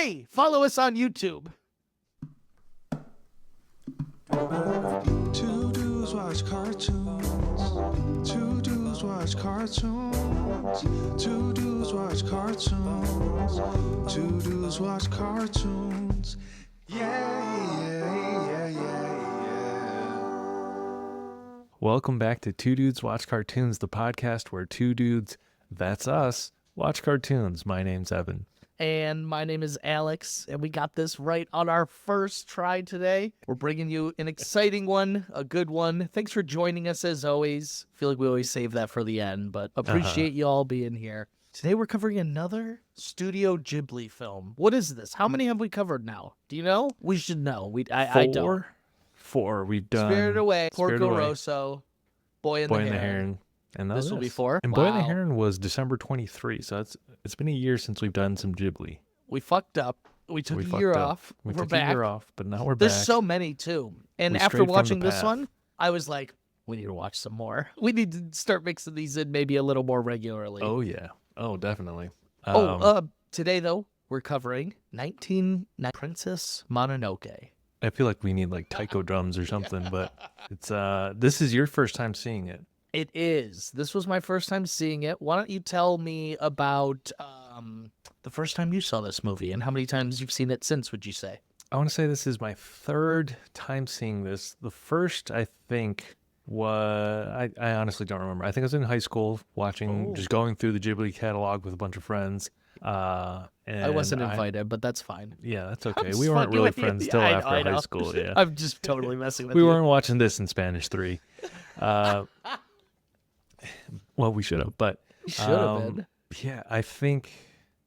Hey, follow us on YouTube. Two dudes watch cartoons. Two dudes watch cartoons. Two dudes watch cartoons. Two dudes watch cartoons. Yeah. Welcome back to Two Dudes Watch Cartoons, the podcast where two dudes, that's us, watch cartoons. My name's Evan. And my name is Alex, and we got this right on our first try today. We're bringing you an exciting one, a good one. Thanks for joining us as always. Feel like we always save that for the end, but appreciate you all being here. Today we're covering another Studio Ghibli film. What is this? How many have we covered now? Do you know? We should know. I don't. Four. We've done Spirited Away, Spirited Porco Away, Rosso, Boy and Boy the and the Heron. Heron. And now This will be four? And Boy and the Wow. Heron was December 23, so it's been a year since we've done some Ghibli. We fucked up. We took We a fucked year up. off. We We're took back. a year off, but now we're There's back. so many too. And We after strayed from the watching this path. one, I was like, we need to watch some more. We need to start mixing these in maybe a little more regularly. Oh, yeah. Oh, definitely. Today though, we're covering Princess Mononoke. I feel like we need like taiko drums or something, but it's this is your first time seeing it. It is. This was my first time seeing it. Why don't you tell me about the first time you saw this movie and how many times you've seen it since, would you say? I want to say this is my third time seeing this. The first, I think, was... I honestly don't remember. I think I was in high school watching, just going through the Ghibli catalog with a bunch of friends. And I wasn't invited, but that's fine. Yeah, that's I'm okay. just We weren't fucking really with you. friends Yeah, till I after know. high school, yeah. I'm just totally messing with We you. weren't watching this in Spanish 3. Well, we should have, but... Should have been. Yeah, I think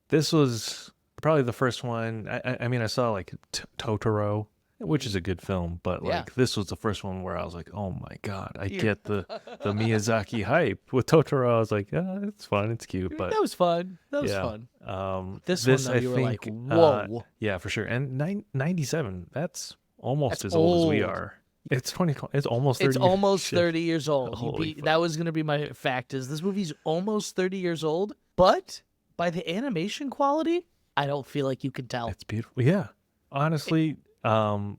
this was probably the first one. I mean, I saw like Totoro, which is a good film, but like this was the first one where I was like, oh my God, I get the Miyazaki hype. With Totoro, I was like, yeah, it's fun, it's cute, but That was fun. That was yeah. fun. This one, though, I you were think, like, whoa. yeah, for sure. And 97, that's almost That's as old as we old. are. It's 20. It's almost 30. It's almost Shit. 30 years old. Holy fuck. That was going to be my fact, is this movie's almost 30 years old, but by the animation quality, I don't feel like you can tell. It's beautiful. Yeah. Honestly, to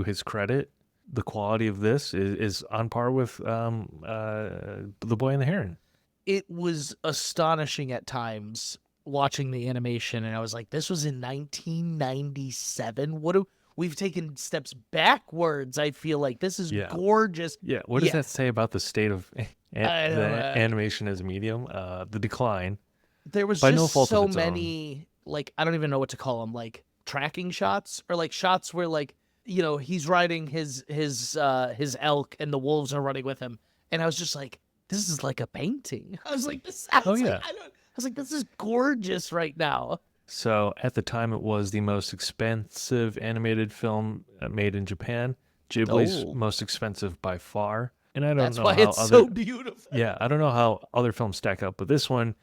his credit, the quality of this is on par with The Boy and the Heron. It was astonishing at times watching the animation, and I was like, this was in 1997? We've taken steps backwards, I feel like. This is gorgeous. Yeah. What does Yeah. that say about the state of the I don't know. animation as a medium? The decline. There was By no just fault of so its own. many, like, I don't even know what to call them, like tracking shots, or like shots where, like, you know, he's riding his elk and the wolves are running with him, and I was just like, this is like a painting. I was like, this. I was like, this is gorgeous right now. So at the time, it was the most expensive animated film made in Japan. Ghibli's Oh. most expensive by far. And I don't That's know why how it's other... so beautiful. Yeah, I don't know how other films stack up, but this one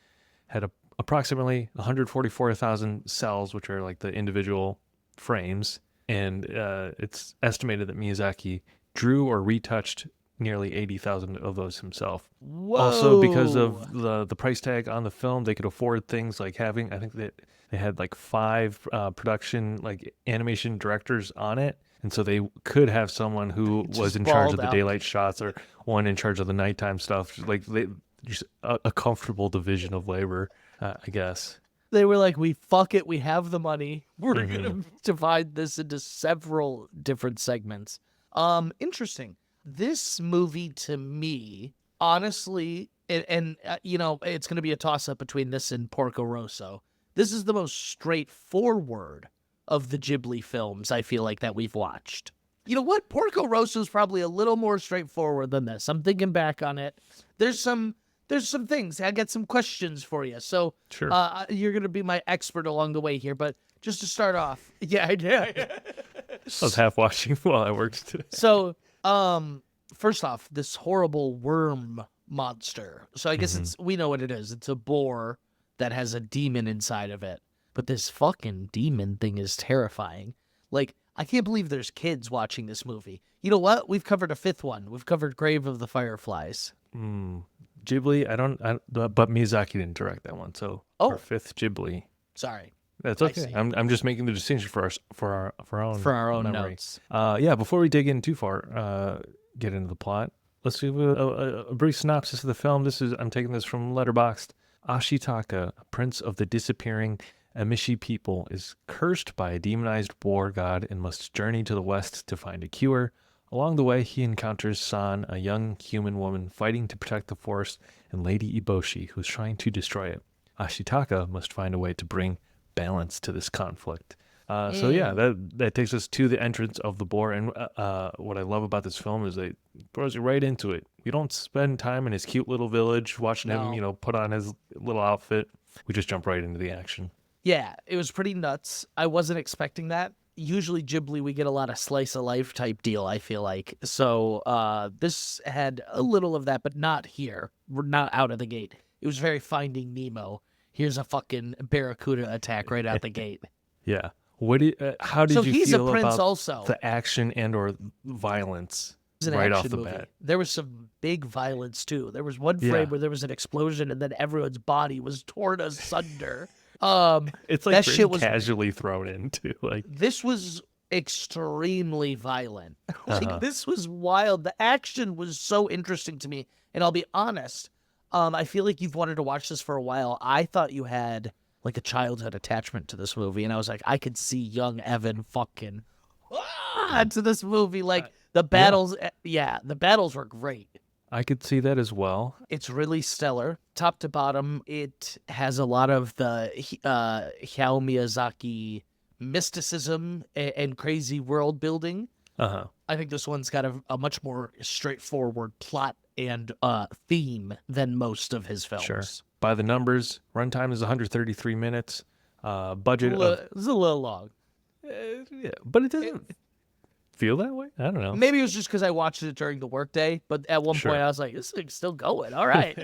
had approximately 144,000 cells, which are like the individual frames. And it's estimated that Miyazaki drew or retouched nearly 80,000 of those himself. Whoa. Also, because of the price tag on the film, they could afford things like having, I think that they had like 5 production, like animation directors on it. And so they could have someone who Just was in charge of balled the out. daylight shots, or one in charge of the nighttime stuff. Like just a comfortable division of labor, I guess. They were like, we have the money. We're Mm-hmm. going to divide this into several different segments. Interesting. This movie, to me, honestly, and you know, it's going to be a toss-up between this and Porco Rosso. This is the most straightforward of the Ghibli films, I feel like, that we've watched. You know what? Porco Rosso is probably a little more straightforward than this. I'm thinking back on it. There's some things. I got some questions for you. So Sure. You're going to be my expert along the way here. But just to start off. Yeah, I did. I was half watching while I worked today. So, first off, this horrible worm monster. So I guess we know what it is. It's a boar that has a demon inside of it. But this fucking demon thing is terrifying. Like, I can't believe there's kids watching this movie. You know what? We've covered a 5th one. We've covered Grave of the Fireflies. Ghibli, but Miyazaki didn't direct that one. So our 5th Ghibli. Sorry. That's okay. I'm just making the distinction for our own memory. Notes. Yeah. Before we dig in too far, get into the plot. Let's do a brief synopsis of the film. I'm taking this from Letterboxd. Ashitaka, a prince of the disappearing Amishi people, is cursed by a demonized war god and must journey to the west to find a cure. Along the way, he encounters San, a young human woman fighting to protect the forest, and Lady Eboshi, who's trying to destroy it. Ashitaka must find a way to bring balance to this conflict. So yeah, that takes us to the entrance of the boar. And what I love about this film is it throws you right into it. We don't spend time in his cute little village watching him, put on his little outfit. We just jump right into the action. Yeah, it was pretty nuts. I wasn't expecting that. Usually Ghibli, we get a lot of slice of life type deal, I feel like. So this had a little of that, but not here. We're not out of the gate. It was very Finding Nemo. Here's a fucking barracuda attack right out the gate. Yeah. How did you he's feel a prince about also. The action and or violence right off the bat? There was some big violence too. There was one frame where there was an explosion and then everyone's body was torn asunder. It's like that shit was casually thrown into like this was extremely violent. Like this was wild. The action was so interesting to me, and I'll be honest. I feel like you've wanted to watch this for a while. I thought you had like a childhood attachment to this movie, and I was like, I could see young Evan fucking to this movie. Like the battles, the battles were great. I could see that as well. It's really stellar, top to bottom. It has a lot of the Hayao Miyazaki mysticism and crazy world building. I think this one's got a much more straightforward plot and theme than most of his films. Sure. By the numbers, runtime is 133 minutes. Budget it's a little long. Yeah, but it doesn't feel that way. I don't know. Maybe it was just because I watched it during the workday, but at one point I was like, this thing's still going. All right.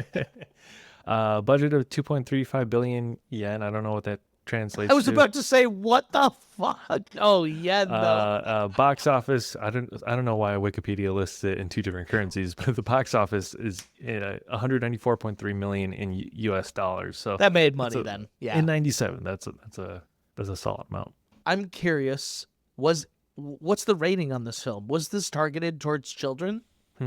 Budget of 2.35 billion yen. I don't know what that translates to. I was about to say, what the fuck? Oh, yeah, no. Box office, I don't know why Wikipedia lists it in two different currencies, but the box office is 194.3 million in US dollars. So that made money then. Yeah. In 97, that's a solid amount. I'm curious, what's the rating on this film? Was this targeted towards children? I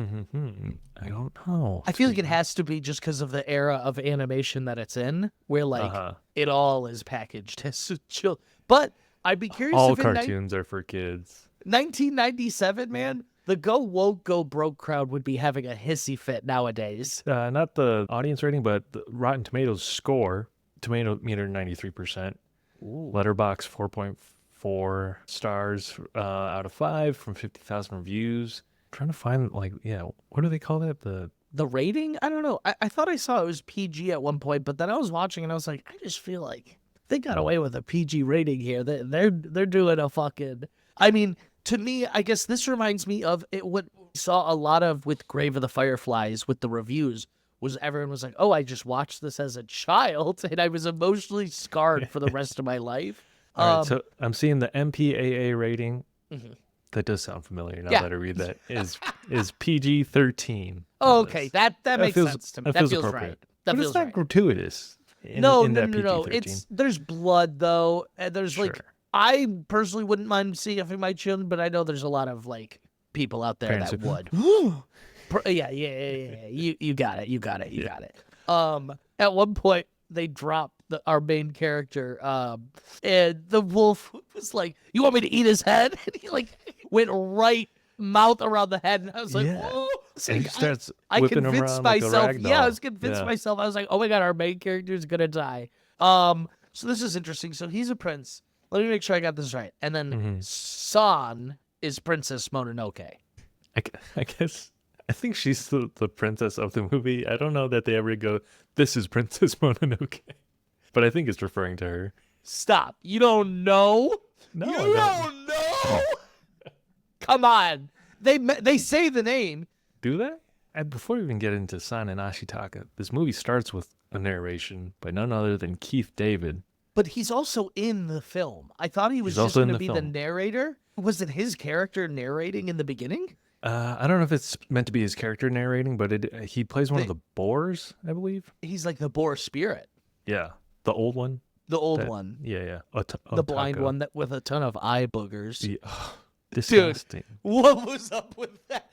don't know. I feel like it has to be just because of the era of animation that it's in, where like it all is packaged as children. But I'd be curious. All if cartoons are for kids. 1997, man, the go woke, go broke crowd would be having a hissy fit nowadays. Not the audience rating, but the Rotten Tomatoes score. Tomato meter 93%. Letterboxd 4.4 stars out of 5 from 50,000 reviews. Trying to find what do they call that? The rating? I don't know. I thought I saw it was PG at one point, but then I was watching and I was like, I just feel like they got away with a PG rating here. They're doing a fucking. I mean, to me, I guess this reminds me of it. What we saw a lot of with Grave of the Fireflies with the reviews was everyone was like, "Oh, I just watched this as a child and I was emotionally scarred for the rest of my life." All right, so I'm seeing the MPAA rating. That does sound familiar now that I read that. Is PG-13. Oh, okay. That makes sense to me. That feels appropriate. right. That but feels it's not right. gratuitous. No. PG-13. There's blood though. And there's like I personally wouldn't mind seeing it for my children, but I know there's a lot of like people out there Parents that would. Yeah. You got it. You got it. At one point they dropped our main character, and the wolf was like, "You want me to eat his head?" And he like went right mouth around the head, and I was like, "Whoa!" And he starts I whipping him convinced around myself. like a rag doll. Yeah, I was convinced myself. I was like, "Oh my god, our main character is gonna die." So this is interesting. So he's a prince. Let me make sure I got this right. And then San is Princess Mononoke. I guess. I think she's the princess of the movie. I don't know that they ever go, "This is Princess Mononoke." But I think it's referring to her. Stop. You don't know? No, you don't know? Come on. They say the name. Do they? And before we even get into San and Ashitaka, this movie starts with a narration by none other than Keith David. But he's also in the film. I thought he was just going to be the narrator. Was it his character narrating in the beginning? I don't know if it's meant to be his character narrating, but he plays one of the boars, I believe. He's like the boar spirit. Yeah. The old one? The old one. Yeah. The blind one that with a ton of eye boogers. Yeah. Disgusting. Dude, what was up with that?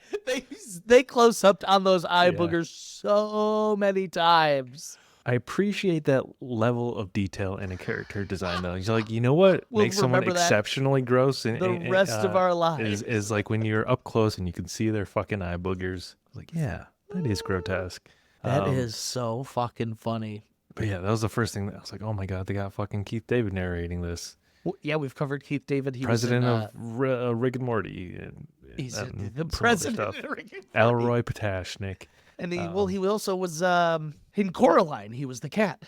They close up on those eye boogers so many times. I appreciate that level of detail in a character design, though. You're like, you know what makes someone exceptionally gross and the rest of our lives is like when you're up close and you can see their fucking eye boogers. Like, yeah, that is grotesque. That is so fucking funny. But yeah, that was the first thing that I was like, oh my god, they got fucking Keith David narrating this. Well, yeah, we've covered Keith David. He president was of Rick and Morty. He's the president of Rick and Morty. Elroy Patashnik. And he also was in Coraline. He was the cat.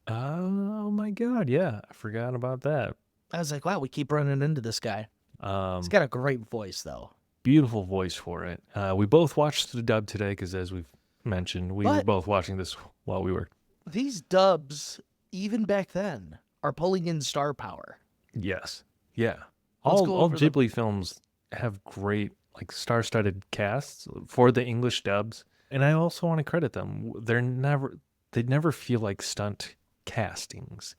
Oh my god, yeah, I forgot about that. I was like, wow, we keep running into this guy. He's got a great voice, though. Beautiful voice for it. We both watched the dub today because, as we've mentioned, we were both watching this while we worked. These dubs, even back then, are pulling in star power. Yes. Yeah. All Ghibli films have great, like, star-studded casts for the English dubs. And I also want to credit them. They never feel like stunt castings.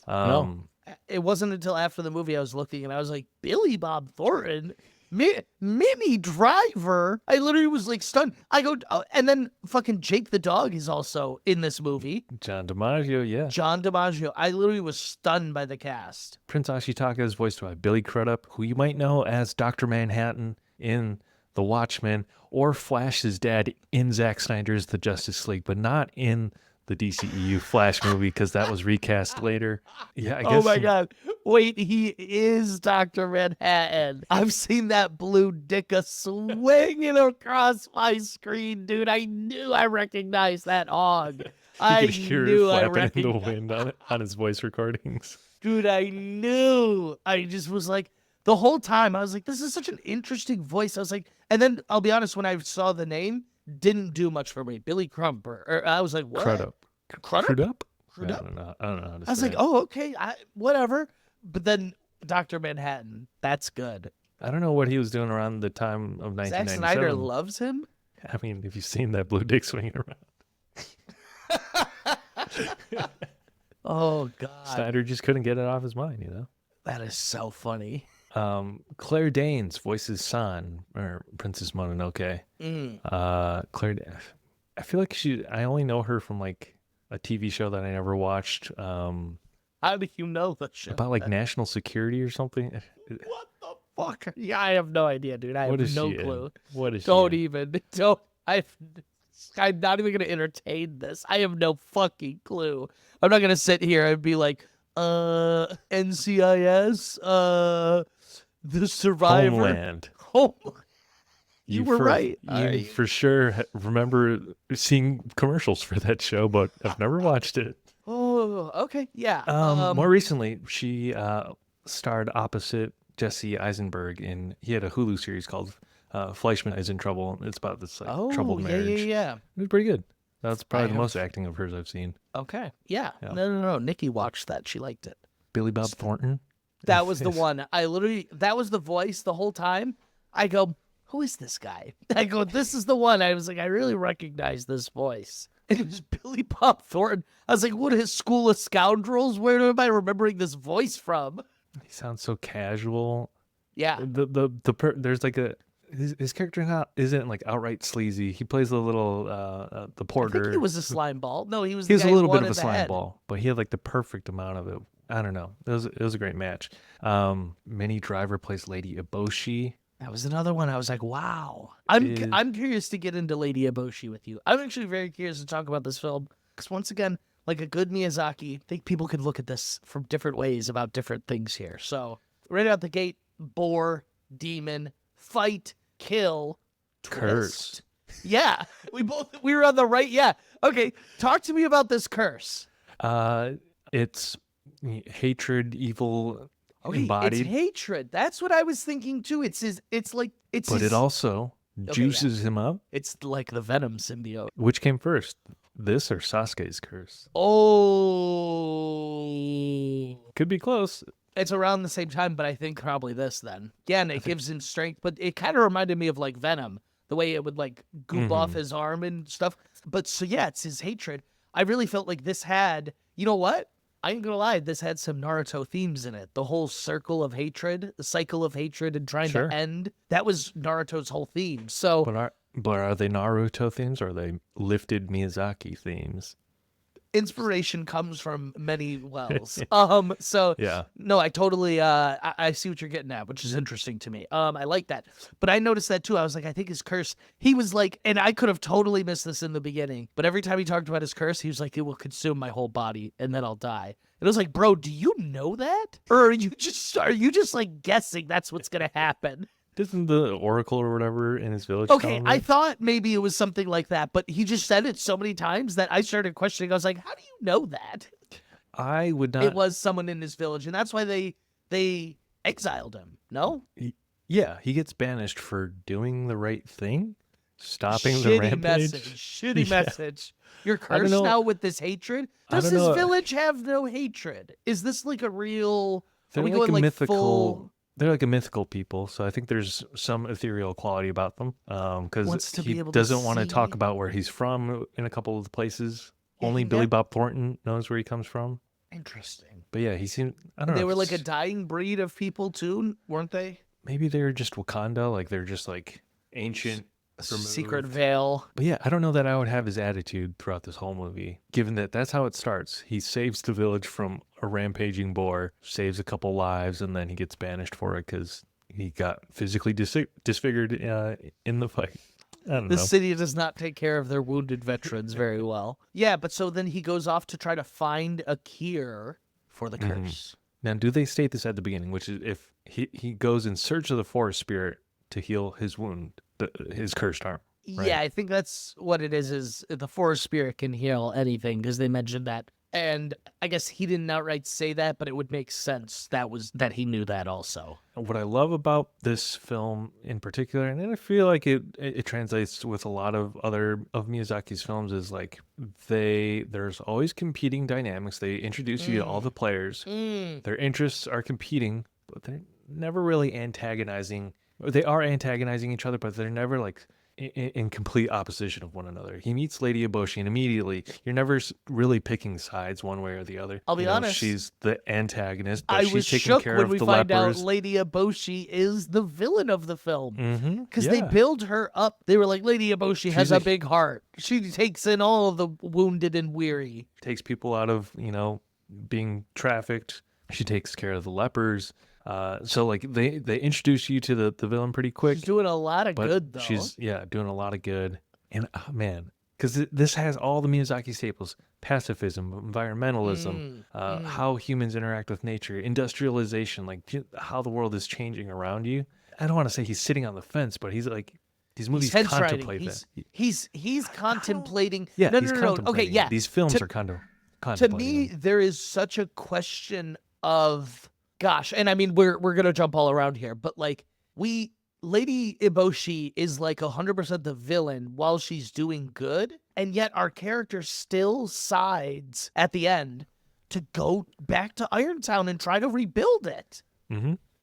No. It wasn't until after the movie I was looking and I was like, Billy Bob Thornton, Minnie Driver. I literally was like stunned. I go, and then fucking Jake the dog is also in this movie. John DiMaggio, yeah. John DiMaggio. I literally was stunned by the cast. Prince Ashitaka is voiced by Billy Crudup, who you might know as Dr. Manhattan in The Watchmen, or Flash's dad in Zack Snyder's The Justice League, but not in the DCEU Flash movie because that was recast later. Yeah, I guess. Oh my God. Wait, he is Dr. Manhattan. I've seen that blue dicka swinging across my screen, dude. I knew I recognized that hog. You could hear it flapping in the wind on his voice recordings. Dude, I knew. I just was like, the whole time, I was like, this is such an interesting voice. I was like, and then I'll be honest, when I saw the name, didn't do much for me. Billy Crumper. Or I was like, what? Crudup? Crudup? I don't know how to say I was like, oh, okay, whatever. But then Dr. Manhattan, that's good. I don't know what he was doing around the time of 1997. Zack Snyder loves him? I mean, if you've seen that blue dick swinging around. Oh, God. Snyder just couldn't get it off his mind, you know? That is so funny. Claire Danes voices San, or Princess Mononoke. Claire, I feel like I only know her from like a TV show that I never watched. How do you know the show? About like national security or something. What the fuck? Yeah, I have no idea, dude. I have no clue. What is Don't she even. I'm not even going to entertain this. I have no fucking clue. I'm not going to sit here and be like, NCIS, The Survivor. Homeland. You were right. You for sure remember seeing commercials for that show, but I've never watched it. Oh, okay. Yeah. More recently, she starred opposite Jesse Eisenberg he had a Hulu series called Fleischman is in Trouble. It's about this troubled marriage. Yeah. It was pretty good. That's probably the most acting of hers I've seen. Okay. Yeah. No. Nikki watched that. She liked it. Billy Bob Thornton. That was the one. That was the voice the whole time. I go, who is this guy? I go, this is the one. I was like, I really recognize this voice. And it was Billy Bob Thornton. I was like, what is School of Scoundrels? Where am I remembering this voice from? He sounds so casual. Yeah. There's like his character isn't like outright sleazy. He plays the little the porter. I think he was a slime ball. No, he was. He was a little bit of a slime ball, but he had like the perfect amount of it. I don't know. It was a great match. Minnie Driver plays Lady Eboshi. That was another one. I was like, wow. I'm curious to get into Lady Eboshi with you. I'm actually very curious to talk about this film because once again, like a good Miyazaki, I think people could look at this from different ways about different things here. So right out the gate, boar, demon, fight, kill, curse. Twist. Yeah, we were on the right. Yeah. Okay. Talk to me about this curse. It's hatred, evil embodied. It's hatred. That's what I was thinking too. But it also juices him up. It's like the Venom symbiote. Which came first, this or Sasuke's curse? Oh, could be close. It's around the same time, but I think probably this then. Yeah, and it gives him strength, but it kind of reminded me of like Venom, the way it would like goop off his arm and stuff. But so yeah, it's his hatred. I really felt like this had, you know what? I ain't gonna lie, this had some Naruto themes in it. The whole circle of hatred, the cycle of hatred and trying to end, that was Naruto's whole theme. So, but are they Naruto themes or are they lifted Miyazaki themes? Inspiration comes from many wells. So yeah. No, I totally I see what you're getting at, which is interesting to me. I like that. But I noticed that too. I was like, I think his curse, he was like, and I could have totally missed this in the beginning, but every time he talked about his curse, he was like, it will consume my whole body and then I'll die. And I was like, bro, do you know that? Or are you just like guessing that's what's gonna happen? Isn't the oracle or whatever in his village? Okay, I thought maybe it was something like that, but he just said it so many times that I started questioning. I was like, how do you know that? I would not. It was someone in his village, and that's why they exiled him, no? Yeah, he gets banished for doing the right thing, stopping the rampage. Shitty message. You're cursed now with this hatred? Does his village have no hatred? Is this like a real... They're like a mythical... Full... They're like a mythical people, so I think there's some ethereal quality about them. Because he doesn't want to talk about where he's from in a couple of the places. Only Billy Bob Thornton knows where he comes from. Interesting. But yeah, he seemed... I don't know. They were like a dying breed of people too, weren't they? Maybe they're just Wakanda, like they're just like ancient... Secret veil. But yeah, I don't know that I would have his attitude throughout this whole movie, given that that's how it starts. He saves the village from a rampaging boar, saves a couple lives, and then he gets banished for it because he got physically disfigured in the fight. I don't know. The city does not take care of their wounded veterans very well. Yeah, but so then he goes off to try to find a cure for the curse. Now, do they state this at the beginning, which is if he goes in search of the forest spirit to heal his wound, his cursed arm? Right? Yeah, I think that's what it is the forest spirit can heal anything, because they mentioned that. And I guess he didn't outright say that, but it would make sense that he knew that also. What I love about this film in particular, and I feel like it translates with a lot of other of Miyazaki's films, is like there's always competing dynamics. They introduce you to all the players. Their interests are competing, but they're never really antagonizing. They are antagonizing each other, but they're never like in complete opposition of one another. He meets Lady Eboshi, and immediately you're never really picking sides one way or the other. I'll be honest. She's the antagonist, but I she's was taking shook care when of we the find lepers. out Lady Eboshi is the villain of the film. Because Yeah. they build her up. They were like, Lady Eboshi has a big heart. She takes in all of the wounded and weary. Takes people out of, being trafficked. She takes care of the lepers. So like they introduce you to the villain pretty quick. She's doing a lot of good though. She's doing a lot of good. And man, because this has all the Miyazaki staples: pacifism, environmentalism, how humans interact with nature, industrialization, like how the world is changing around you. I don't want to say he's sitting on the fence, but he's like these movies contemplate that. He's contemplating. Yeah, no. Okay, yeah. These films are contemplating. To me, there is such a question of. Gosh, and I mean, we're gonna jump all around here, but like Lady Eboshi is like 100% the villain while she's doing good, and yet our character still sides at the end to go back to Irontown and try to rebuild it.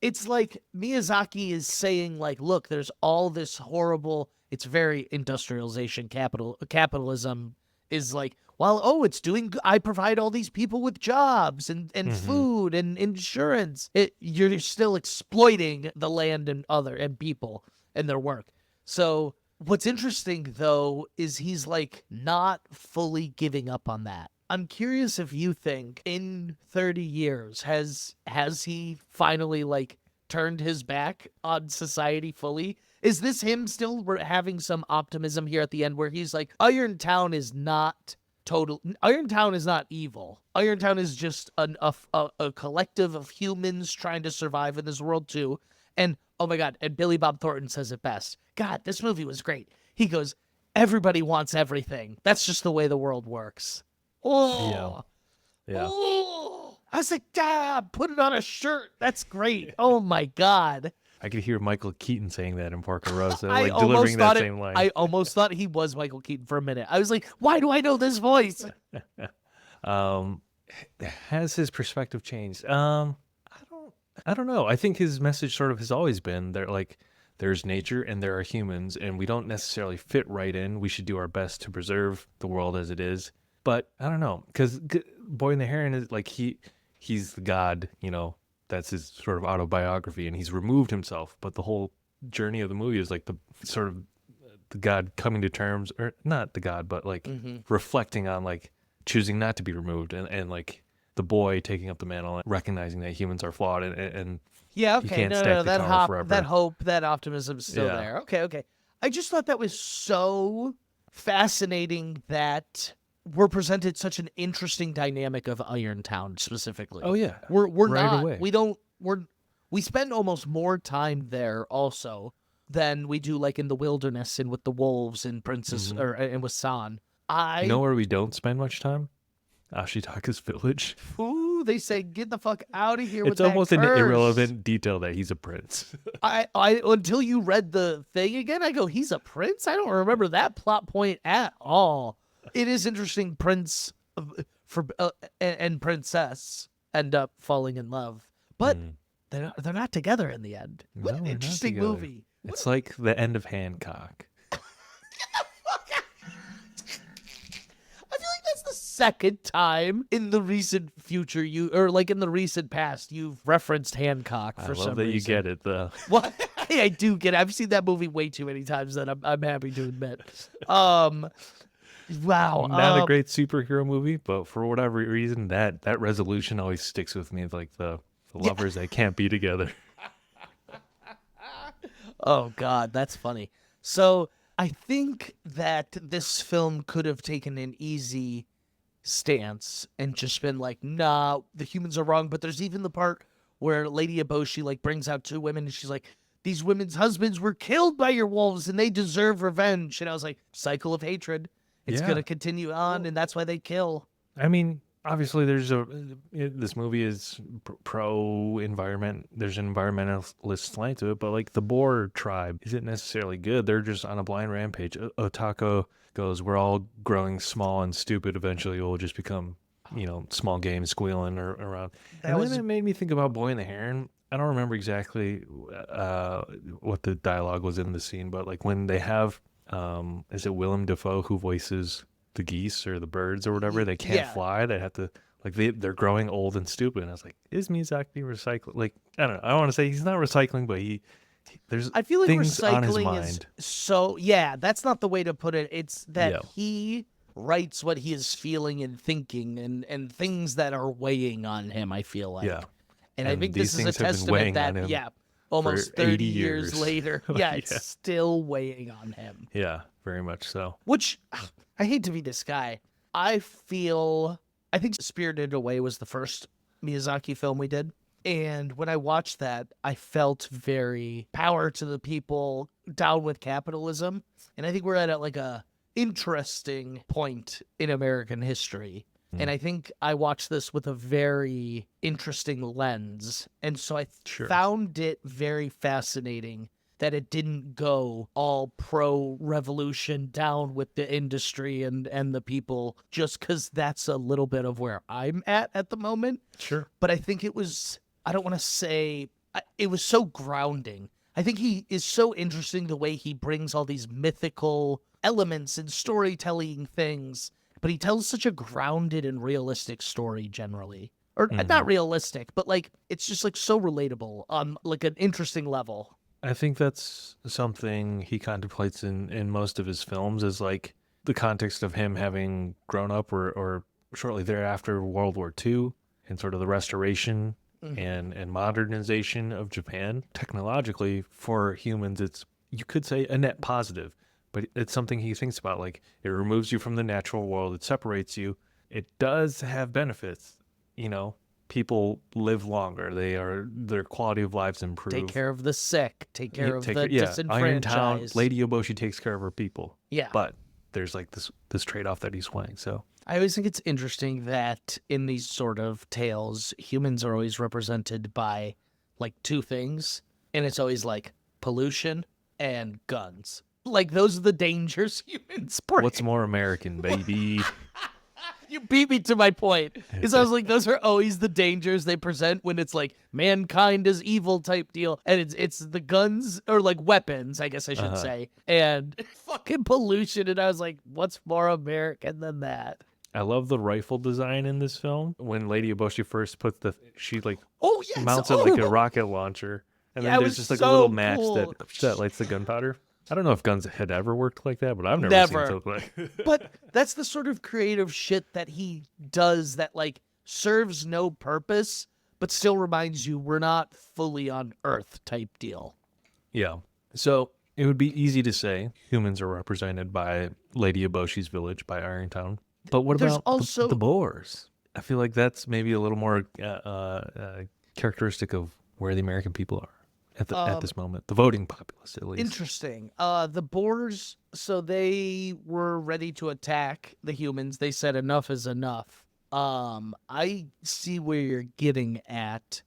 It's like Miyazaki is saying, like, look, there's all this horrible. It's very industrialization, capitalism is like. Well, it's doing. I provide all these people with jobs and food and insurance. You're still exploiting the land and people and their work. So what's interesting though is he's like not fully giving up on that. I'm curious if you think in 30 years has he finally like turned his back on society fully? Is this him still having some optimism here at the end where he's like, Irontown is not. Irontown is not evil. Irontown is just a collective of humans trying to survive in this world too. And oh my God, and Billy Bob Thornton says it best. God, this movie was great. He goes, everybody wants everything. That's just the way the world works. Oh, yeah. Oh. I was like, put it on a shirt. That's great. Oh my God. I could hear Michael Keaton saying that in Porco Rosso, I like delivering that same line. I almost thought he was Michael Keaton for a minute. I was like, why do I know this voice? Has his perspective changed? I don't know. I think his message sort of has always been there, like there's nature and there are humans, and we don't necessarily fit right in. We should do our best to preserve the world as it is. But I don't know, because Boy and the Heron is like he's the god, that's his sort of autobiography, and he's removed himself. But the whole journey of the movie is like the sort of the god coming to terms, or not the god, but like reflecting on like choosing not to be removed, and like the boy taking up the mantle and recognizing that humans are flawed, and yeah, you okay, can't stack the tower forever. That hope, that optimism is still there. Okay. I just thought that was so fascinating that we're presented such an interesting dynamic of Irontown specifically. Oh yeah, we're right not. Away. We spend almost more time there also than we do like in the wilderness and with the wolves and Princess and with San. You know where we don't spend much time? Ashitaka's village. Ooh, they say get the fuck out of here. It's almost an irrelevant detail that he's a prince. I until you read the thing again, I go, he's a prince? I don't remember that plot point at all. It is interesting. Prince and princess end up falling in love, but they're not together in the end. What an interesting movie. It's like the end of Hancock. That's the second time in the recent future in the recent past you've referenced Hancock for some reason. I love that you get it though. What? I do get it. I've seen that movie way too many times that I'm happy to admit. Wow. Not a great superhero movie, but for whatever reason that resolution always sticks with me, like the lovers that can't be together. Oh God, that's funny. So I think that this film could have taken an easy stance and just been like, nah, the humans are wrong. But there's even the part where Lady Eboshi like brings out two women and she's like, these women's husbands were killed by your wolves and they deserve revenge. And I was like, cycle of hatred. It's going to continue on, and that's why they kill. I mean, obviously this movie is pro-environment. There's an environmentalist slant to it, but like the Boer tribe isn't necessarily good. They're just on a blind rampage. Otako goes, we're all growing small and stupid. Eventually we'll just become, small games squealing around. Then it made me think about Boy and the Heron. I don't remember exactly what the dialogue was in the scene, but like when they have, is it Willem Dafoe who voices the geese or the birds or whatever? They can't fly. They have to, like, they're growing old and stupid. And I was like, is Miyazaki recycling? Like, I don't know. I don't want to say he's not recycling, but there's I feel like things on his recycling mind. is so, that's not the way to put it. It's that he writes what he is feeling and thinking and things that are weighing on him, I feel like. Yeah. And I think this is a testament that, almost 30 years later, it's still weighing on him. Yeah, very much so. Which, I hate to be this guy. I think Spirited Away was the first Miyazaki film we did. And when I watched that, I felt very power to the people, down with capitalism. And I think we're at like a interesting point in American history. And I think I watched this with a very interesting lens. And so I found it very fascinating that it didn't go all pro-revolution down with the industry and the people, just because that's a little bit of where I'm at the moment. Sure. But I think it was, I don't want to say, it was so grounding. I think he is so interesting the way he brings all these mythical elements and storytelling things, but he tells such a grounded and realistic story generally. Or not realistic, but like it's just like so relatable on like an interesting level. I think that's something he contemplates in most of his films, is like the context of him having grown up or shortly thereafter World War II and sort of the restoration and modernization of Japan. Technologically, for humans, it's, you could say, a net positive. But it's something he thinks about, like it removes you from the natural world. It separates you. It does have benefits. People live longer. Their quality of lives improve. Take care of the sick. Take care of the disenfranchised. Irontown, Lady Eboshi takes care of her people. Yeah. But there's like this trade-off that he's weighing. So I always think it's interesting that in these sort of tales, humans are always represented by like two things. And it's always like pollution and guns. Like, those are the dangers humans bring. What's more American, baby? You beat me to my point. Because I was like, those are always the dangers they present when it's like mankind is evil type deal. And it's the guns, or like weapons, I guess I should say. And fucking pollution. And I was like, what's more American than that? I love the rifle design in this film. When Lady Eboshi first puts she like Oh yes, mounts it like a rocket launcher, and Yeah, then it there's was just like a so little match cool. that lights the gunpowder. I don't know if guns had ever worked like that, but I've never Never. seen something like. But that's the sort of creative shit that he does that like serves no purpose, but still reminds you we're not fully on Earth type deal. Yeah. So it would be easy to say humans are represented by Lady Eboshi's village, by Irontown. But what There's about also- the Boers? I feel like that's maybe a little more characteristic of where the American people are at this moment. The voting populace, at least. Interesting. The Boers, so they were ready to attack the humans. They said enough is enough. I see where you're getting at.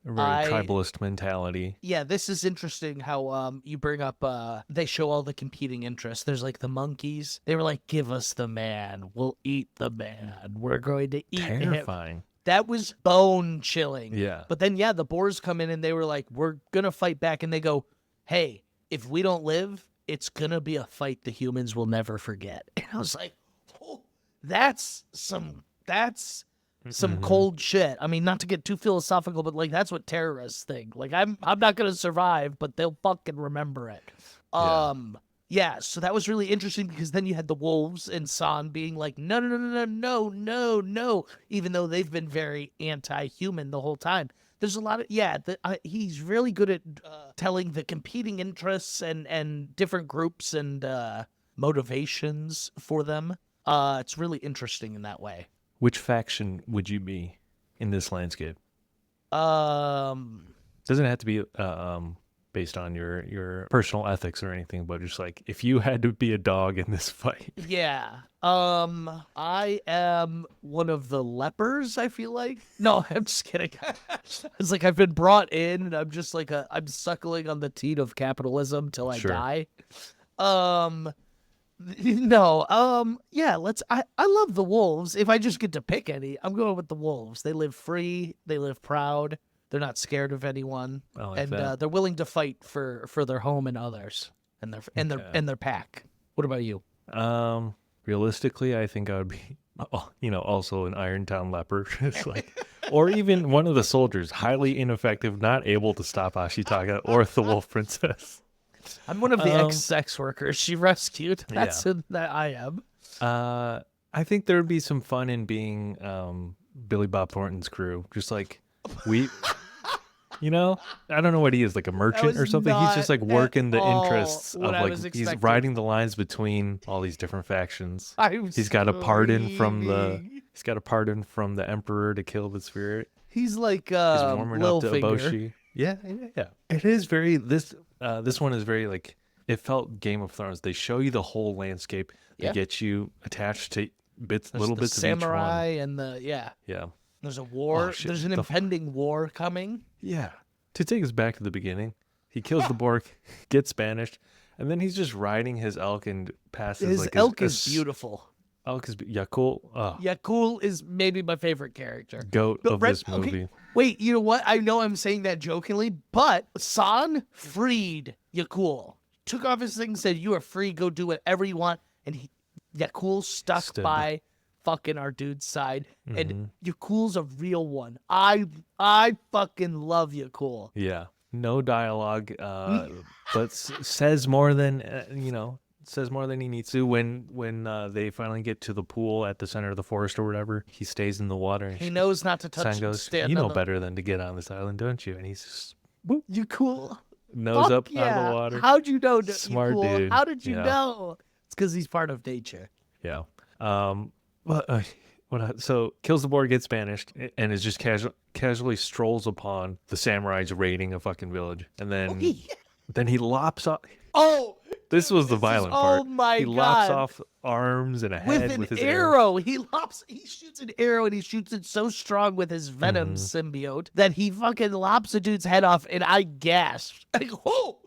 A very tribalist mentality. Yeah, this is interesting how you bring up they show all the competing interests. There's like the monkeys. They were like, give us the man. We'll eat the man. We're going to eat him. Terrifying. That was bone chilling. Yeah. But then the Boers come in and they were like, we're gonna fight back, and they go, hey, if we don't live, it's gonna be a fight the humans will never forget. And I was like, oh, that's some cold shit. I mean, not to get too philosophical, but like that's what terrorists think. Like I'm not gonna survive, but they'll fucking remember it. Yeah, so that was really interesting because then you had the wolves and San being like, no, even though they've been very anti-human the whole time. There's a lot of, he's really good at telling the competing interests and different groups and motivations for them. It's really interesting in that way. Which faction would you be in this landscape? Doesn't have to be based on your personal ethics or anything, but just like if you had to be a dog in this fight. Yeah. I am one of the lepers, I feel like. No, I'm just kidding. It's like I've been brought in and I'm just like I'm suckling on the teat of capitalism till I die. I love the wolves. If I just get to pick any, I'm going with the wolves. They live free, they live proud. They're not scared of anyone, they're willing to fight for their home and others, and their pack. What about you? Realistically, I think I would be, also an Irontown leper, just like, or even one of the soldiers, highly ineffective, not able to stop Ashitaka or the Wolf Princess. I'm one of the ex-sex workers she rescued. That's who that I am. I think there would be some fun in being Billy Bob Thornton's crew, just like we. I don't know what he is, like a merchant or something. He's just like working the interests of like he's riding the lines between all these different factions. He's got a pardon from the emperor to kill the spirit. He's like he's warming up to Eboshi. Yeah. It is very this one is very like it felt Game of Thrones. They show you the whole landscape. They get you attached to little bits of each one. Samurai and yeah. There's a war. There's an impending war coming. Yeah. To take us back to the beginning, he kills the Bork, gets banished, and then he's just riding his elk and passes. His elk is beautiful. Elk is Yakul. Yakul is maybe my favorite character. Goat of this movie. Okay. Wait, you know what? I know I'm saying that jokingly, but San freed Yakul. Took off his thing and said, you are free, go do whatever you want. And Yakul stuck by fucking our dude's side, and Yakul's a real one. I fucking love Yakul. Yeah, no dialogue, but says more than says more than he needs to. When they finally get to the pool at the center of the forest or whatever, he stays in the water. And he knows not to touch. San goes, you know better than to get on this island, don't you? And he's just whoop, Yakul, nose up out of the water. How'd you know? Smart Yakul? dude. How did you know? It's because he's part of nature. Yeah. So kills the board, gets banished, and is just casually strolls upon the samurais raiding a fucking village, and then then he lops off. Oh, this was the violent part. Oh my god! He lops off arms and a head with his arrow. He shoots an arrow, and he shoots it so strong with his venom symbiote that he fucking lops a dude's head off, and I gasped. Like, whoa!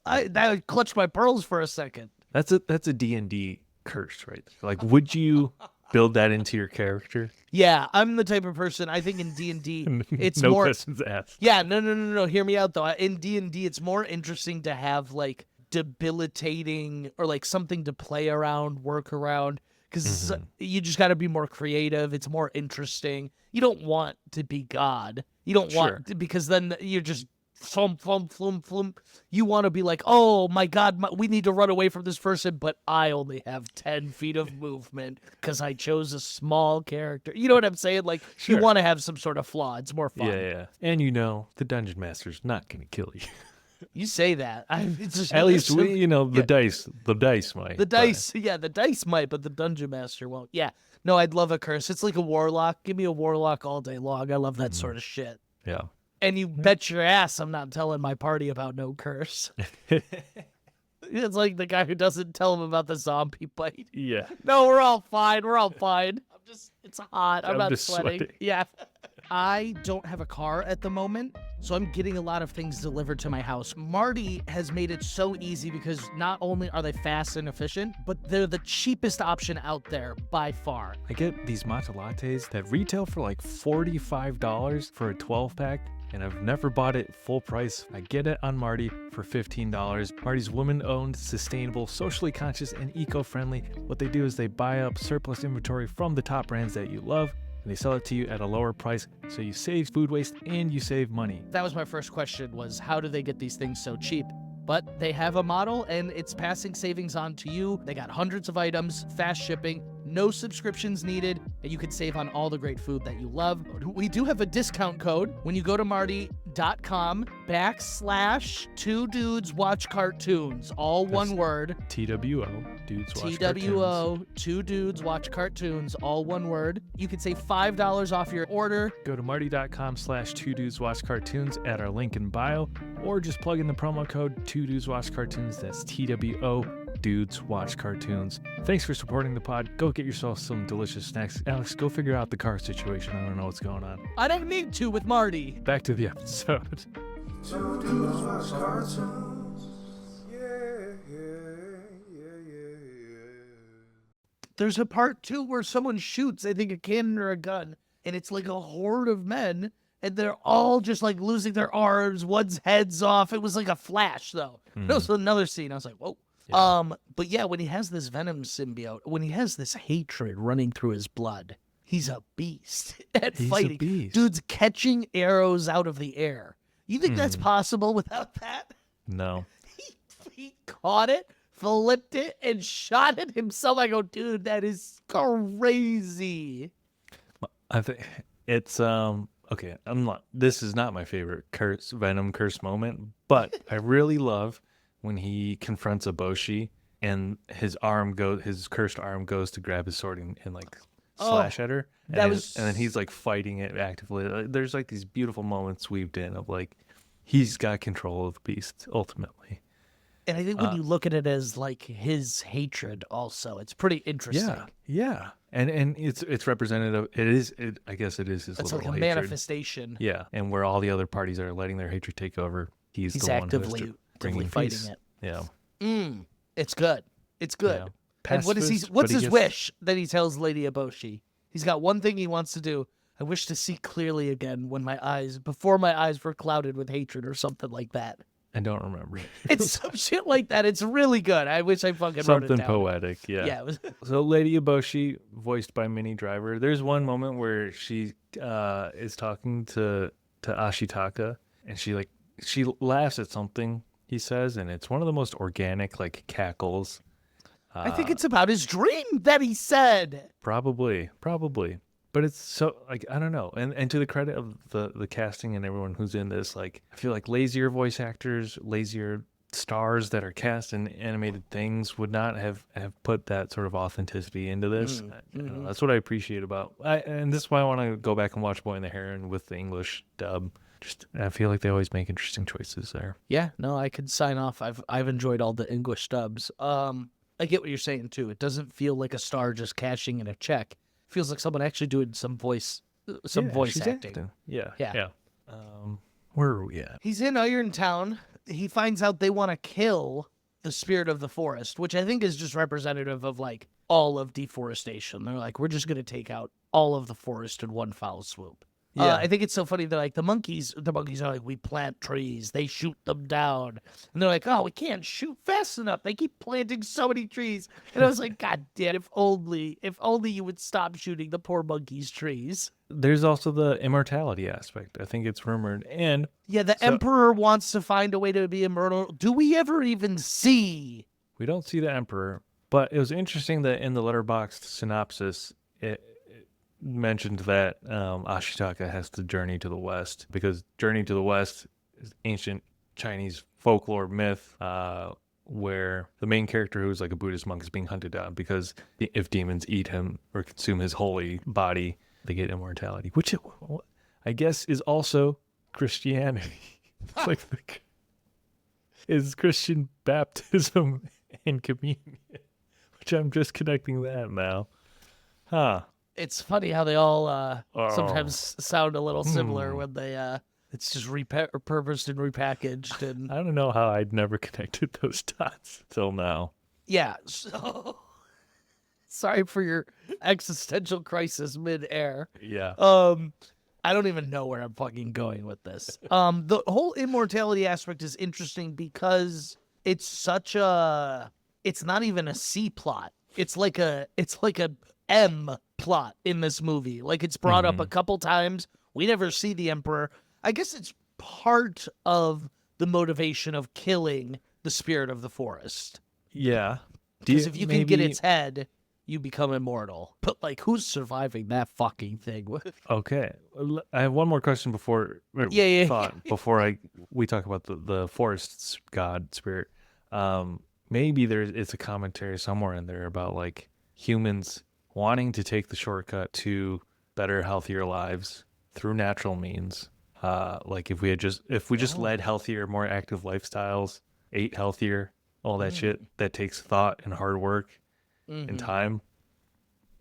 I clutched my pearls for a second. That's a D&D curse, right? Like, would you build that into your character? Yeah, I'm the type of person, I think in D&D, it's no more... questions asked. Yeah, no. Hear me out, though. In D&D, it's more interesting to have, like, debilitating or, like, something to play around, work around. because you just got to be more creative. It's more interesting. You don't want to be God. You don't want to, because then you're just flum, flum, flum, flum. You want to be like, oh my God, we need to run away from this person, but I only have 10 feet of movement because I chose a small character. You know what I'm saying? Like, you want to have some sort of flaw. It's more fun. Yeah. And the Dungeon Master's not going to kill you. You say that. At least the dice might. The dice might, but the Dungeon Master won't. Yeah. No, I'd love a curse. It's like a warlock. Give me a warlock all day long. I love that sort of shit. Yeah. And you bet your ass I'm not telling my party about no curse. It's like the guy who doesn't tell him about the zombie bite. Yeah. No, we're all fine. It's hot. I'm not sweating. Yeah. I don't have a car at the moment, so I'm getting a lot of things delivered to my house. Marty has made it so easy because not only are they fast and efficient, but they're the cheapest option out there by far. I get these matcha lattes that retail for like $45 for a 12-pack, and I've never bought it full price. I get it on Marty for $15. Marty's woman-owned, sustainable, socially conscious, and eco-friendly. What they do is they buy up surplus inventory from the top brands that you love, and they sell it to you at a lower price, so you save food waste and you save money. That was my first question, was how do they get these things so cheap? But they have a model, and it's passing savings on to you. They got hundreds of items, fast shipping, no subscriptions needed, and you can save on all the great food that you love. We do have a discount code when you go to marty.com/2dudeswatchcartoons, all one word. TWO, Dudes Watch TWO, 2 Dudes Watch Cartoons, all one word. You can save $5 off your order. Go to marty.com/2dudeswatchcartoons at our link in bio, or just plug in the promo code 2dudeswatchcartoons. That's TWO, Dudes Watch Cartoons. Thanks for supporting the pod. Go get yourself some delicious snacks. Alex, go figure out the car situation. I don't know what's going on. I don't need to with Marty. Back to the episode. 2 Dudes Watch Cartoons. There's a part 2 where someone shoots, I think, a cannon or a gun, and it's like a horde of men, and they're all just like losing their arms, one's head's off. It was like a flash, though. It was another scene. I was like, whoa. Yeah. But yeah, when he has this venom symbiote, when he has this hatred running through his blood, he's a beast at fighting. A beast. Dude's catching arrows out of the air. You think that's possible without that? No. He caught it, flipped it, and shot it himself. I go, dude, that is crazy. I think it's okay. This is not my favorite Venom curse moment, but I really love when he confronts Eboshi and his cursed arm goes to grab his sword and like slash at her, and then he's like fighting it actively. There's like these beautiful moments weaved in of like he's got control of the beast ultimately. And I think when you look at it as like his hatred also, it's pretty interesting. Yeah. And it's representative. I guess it is his it's little like a hatred. Manifestation. Yeah. And where all the other parties are letting their hatred take over, he's the actively fighting peace. it. Yeah. It's good. It's good. Yeah. And what's his wish that he tells Lady Eboshi? He's got one thing he wants to do. I wish to see clearly again before my eyes were clouded with hatred or something like that. I don't remember. It's some shit like that. It's really good. I wish I fucking wrote it down. Something poetic, yeah. Yeah. So Lady Eboshi, voiced by Minnie Driver. There's one moment where she is talking to Ashitaka, and she laughs at something he says, and it's one of the most organic like cackles. I think it's about his dream that he said. Probably. But it's so like I don't know, and to the credit of the casting and everyone who's in this, like I feel like lazier voice actors, lazier stars that are cast in animated things would not have put that sort of authenticity into this. That's what I appreciate about, and this is why I want to go back and watch Boy and the Heron with the English dub. Just I feel like they always make interesting choices there. Yeah, no, I could sign off. I've enjoyed all the English dubs. I get what you're saying too. It doesn't feel like a star just cashing in a check. Feels like someone actually doing some voice acting. Yeah. Where are we at? He's in Irontown. He finds out they want to kill the spirit of the forest, which I think is just representative of like all of deforestation. They're like, we're just going to take out all of the forest in one foul swoop. Yeah. I think it's so funny that like the monkeys are like, we plant trees, they shoot them down, and they're like, oh, we can't shoot fast enough. They keep planting so many trees, and I was like, God damn, if only you would stop shooting the poor monkeys' trees. There's also the immortality aspect. I think it's rumored, and Yeah, the emperor wants to find a way to be immortal. Do we ever even see? we don't see the emperor. But it was interesting that in the Letterboxd synopsis, it mentioned that Ashitaka has to journey to the west, because Journey to the West is ancient Chinese folklore myth where the main character, who's like a Buddhist monk, is being hunted down because if demons eat him or consume his holy body, they get immortality, which I guess is also Christianity. It's like is Christian baptism and communion, which I'm just connecting that now. Huh. It's funny how they all sometimes sound a little similar when they it's just repurposed and repackaged. And I don't know how I'd never connected those dots till now. yeah, so sorry for your existential crisis mid-air. Yeah. I don't even know where I'm fucking going with this. The whole immortality aspect is interesting because it's such a, it's not even a C plot. It's like a M plot in this movie. Like, it's brought up a couple times. We never see the emperor. I guess it's part of the motivation of killing the spirit of the forest. Yeah. Because if you can get its head, you become immortal. But, like, who's surviving that fucking thing? Okay. I have one more question before before we talk about the forest's god spirit. Maybe it's a commentary somewhere in there about like humans wanting to take the shortcut to better, healthier lives through natural means. Like if we just led healthier, more active lifestyles, ate healthier, all that shit that takes thought and hard work and time,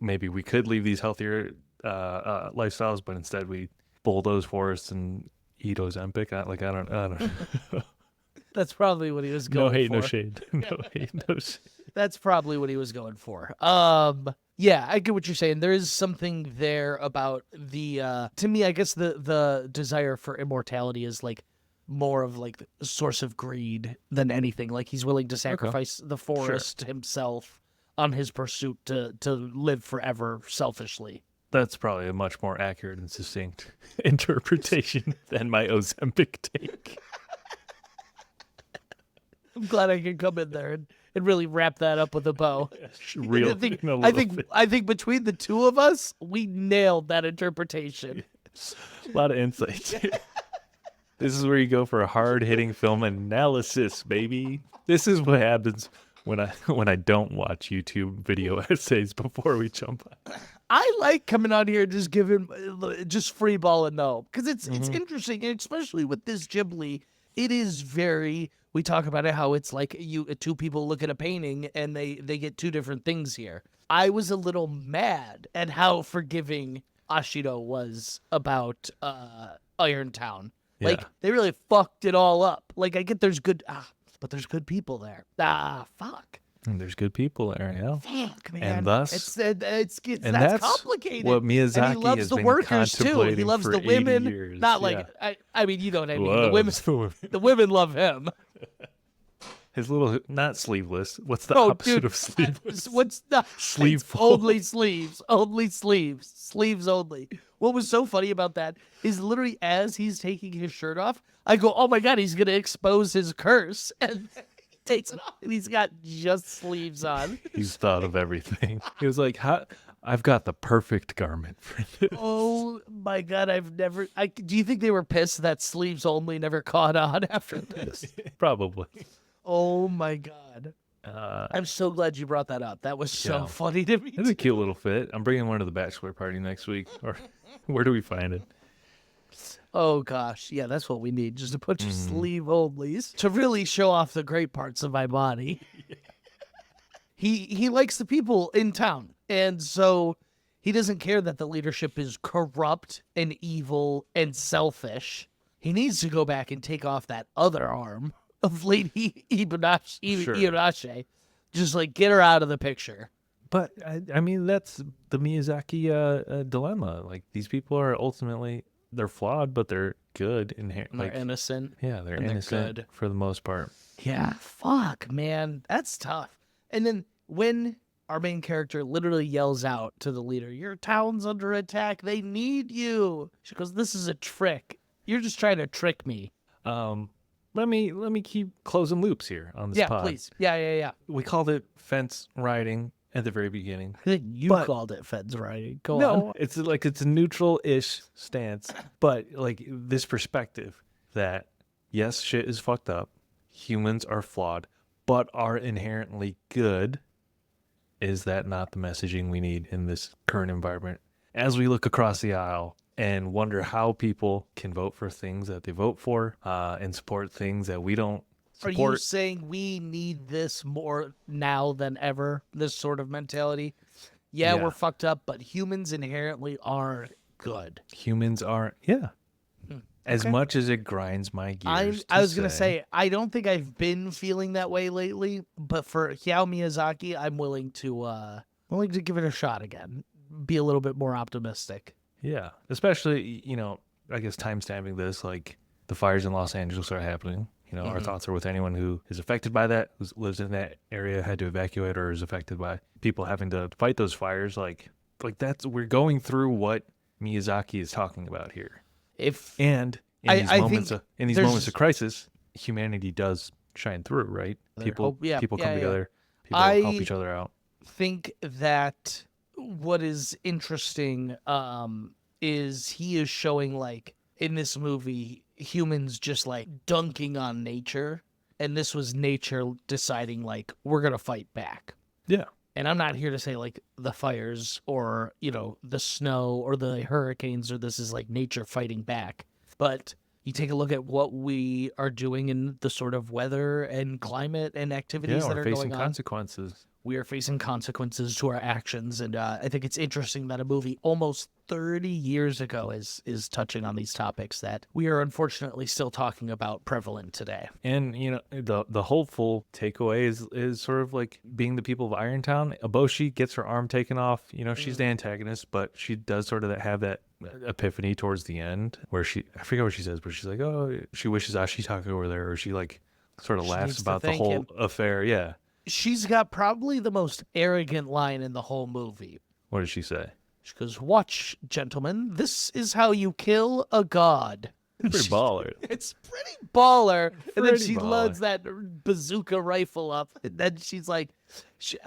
maybe we could leave these healthier lifestyles, but instead we bulldoze forests and eat Ozempic. I don't know. That's probably what he was going for. No hate, no shade. No hate, no shade. That's probably what he was going for. Yeah, I get what you're saying. There is something there about the to me, I guess the desire for immortality is like more of like a source of greed than anything. Like, he's willing to sacrifice the forest himself on his pursuit to live forever selfishly. That's probably a much more accurate and succinct interpretation than my Ozempic take. I'm glad I can come in there and really wrap that up with a bow. I think between the two of us, we nailed that interpretation. A lot of insights. This is where you go for a hard-hitting film analysis, baby. This is what happens when I don't watch YouTube video essays before we jump on. I like coming out here just free balling though, because it's interesting, and especially with this Ghibli, it is very. We talk about it, how it's like two people look at a painting and they get two different things here. I was a little mad at how forgiving Ashido was about Iron Town. Yeah. Like, they really fucked it all up. Like, I get but there's good people there. Fuck. And there's good people there, yeah. Fuck, man. And thus, that's complicated. what Miyazaki and he loves has the been workers too. He loves the women. Years. Not like I mean, you know what I mean. The women love him. His little, not sleeveless. What's the opposite of sleeveless? What's the sleeve? Only sleeves. Only sleeves. Sleeves only. What was so funny about that is literally as he's taking his shirt off, I go, oh my God, he's going to expose his curse. And he takes it off and he's got just sleeves on. He's thought of everything. He was like, I've got the perfect garment for this. Oh my God, do you think they were pissed that sleeves only never caught on after this? Probably. Oh my God. I'm so glad you brought that up. That was so funny to me. It's a cute little fit. I'm bringing one to the bachelor party next week. Or where do we find it? Oh gosh. Yeah, that's what we need. Just a bunch of sleeve onlys to really show off the great parts of my body. He likes the people in town. And so he doesn't care that the leadership is corrupt and evil and selfish. He needs to go back and take off that other arm of Lady Ibarashe. Just like get her out of the picture. But I mean, that's the Miyazaki dilemma. Like, these people are ultimately they're flawed, but they're good And they're innocent. Yeah, they're and they're innocent good. for the most part. Yeah, fuck, man. That's tough. And then when our main character literally yells out to the leader, "Your town's under attack. They need you." She goes, "This is a trick. You're just trying to trick me." Let me keep closing loops here on this pod. Please. Yeah. We called it fence riding at the very beginning. I think you called it feds riding. Go on. No, it's a neutral-ish stance, but like this perspective that yes, shit is fucked up, humans are flawed, but are inherently good. Is that not the messaging we need in this current environment? As we look across the aisle and wonder how people can vote for things that they vote for, and support things that we don't support. Are you saying we need this more now than ever? This sort of mentality? Yeah, we're fucked up, but humans inherently are good. Humans are, As much as it grinds my gears. I was going to say, I don't think I've been feeling that way lately, but for Hayao Miyazaki, I'm willing to give it a shot again. Be a little bit more optimistic. Yeah, especially, I guess timestamping this, like the fires in Los Angeles are happening. Our thoughts are with anyone who is affected by that, who lives in that area, had to evacuate, or is affected by people having to fight those fires. Like we're going through what Miyazaki is talking about here. In these moments of crisis, humanity does shine through, right? People come together, people help each other out. Think that what is interesting is he is showing, like, in this movie, humans just like dunking on nature, and this was nature deciding, like, we're gonna fight back. Yeah. And I'm not here to say like the fires or the snow or the hurricanes, or this is like nature fighting back, but you take a look at what we are doing in the sort of weather and climate and activities that are going on. We're facing consequences. We are facing consequences to our actions, and I think it's interesting that a movie almost 30 years ago is touching on these topics that we are unfortunately still talking about prevalent today. And the hopeful takeaway is sort of like being the people of Irontown. Eboshi gets her arm taken off. She's the antagonist, but she does sort of have that epiphany towards the end where I forget what she says, but she's like, oh, she wishes Ashitaka were there, or she like sort of laughs about the whole affair. Yeah. She's got probably the most arrogant line in the whole movie. What does she say? She goes, "Watch, gentlemen, this is how you kill a god." Pretty baller. It's pretty baller. And then she loads that bazooka rifle up. And then she's like, so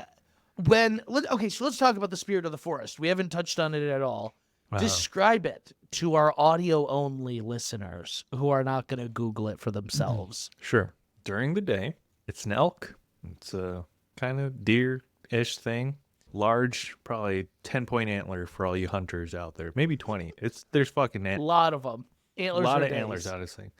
let's talk about the spirit of the forest. We haven't touched on it at all. Wow. Describe it to our audio-only listeners who are not going to Google it for themselves. Sure. During the day, it's an elk. It's a kind of deer-ish thing. Large, probably 10-point antler for all you hunters out there. Maybe 20. There's fucking a lot of them. Antlers. A lot of antlers out of this thing.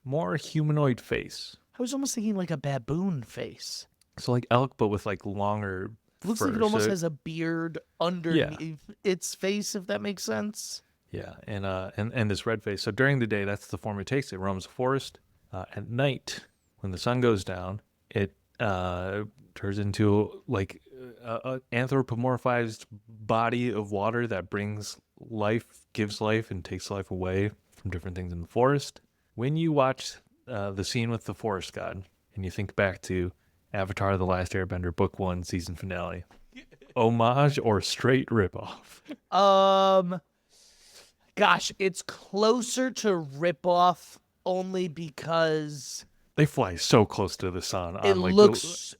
More humanoid face. I was almost thinking like a baboon face. So like elk, but with like longer Looks fur. Like it almost has a beard underneath its face, if that makes sense. Yeah, and this red face. So during the day, that's the form it takes. It roams the forest. At night, when the sun goes down, it turns into like an anthropomorphized body of water that brings life, gives life, and takes life away from different things in the forest. When you watch the scene with the forest god, and you think back to Avatar: The Last Airbender, Book 1, season finale, homage or straight ripoff? Gosh, it's closer to ripoff only because they fly so close to the sun. It looks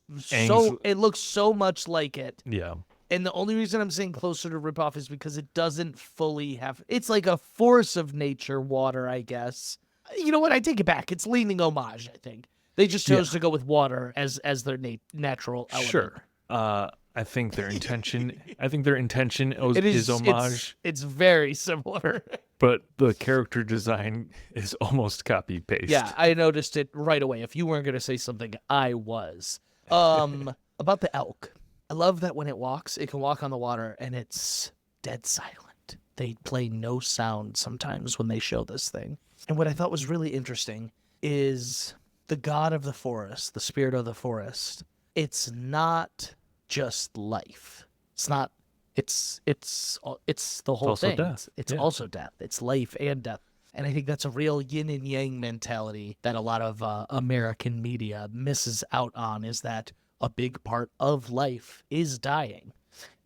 so much like it. Yeah. And the only reason I'm saying closer to ripoff is because it doesn't fully have. It's like a force of nature water, I guess. You know what? I take it back. It's leaning homage. I think they just chose to go with water as their natural element. Sure. I think their intention. is homage. It's very similar. But the character design is almost copy paste. Yeah, I noticed it right away. If you weren't going to say something, I was. About the elk. I love that when it walks, it can walk on the water, and it's dead silent. They play no sound sometimes when they show this thing. And what I thought was really interesting is the god of the forest, the spirit of the forest. It's not just life. It's not. It's the whole thing. Death. It's also death. It's life and death. And I think that's a real yin and yang mentality that a lot of American media misses out on, is that a big part of life is dying.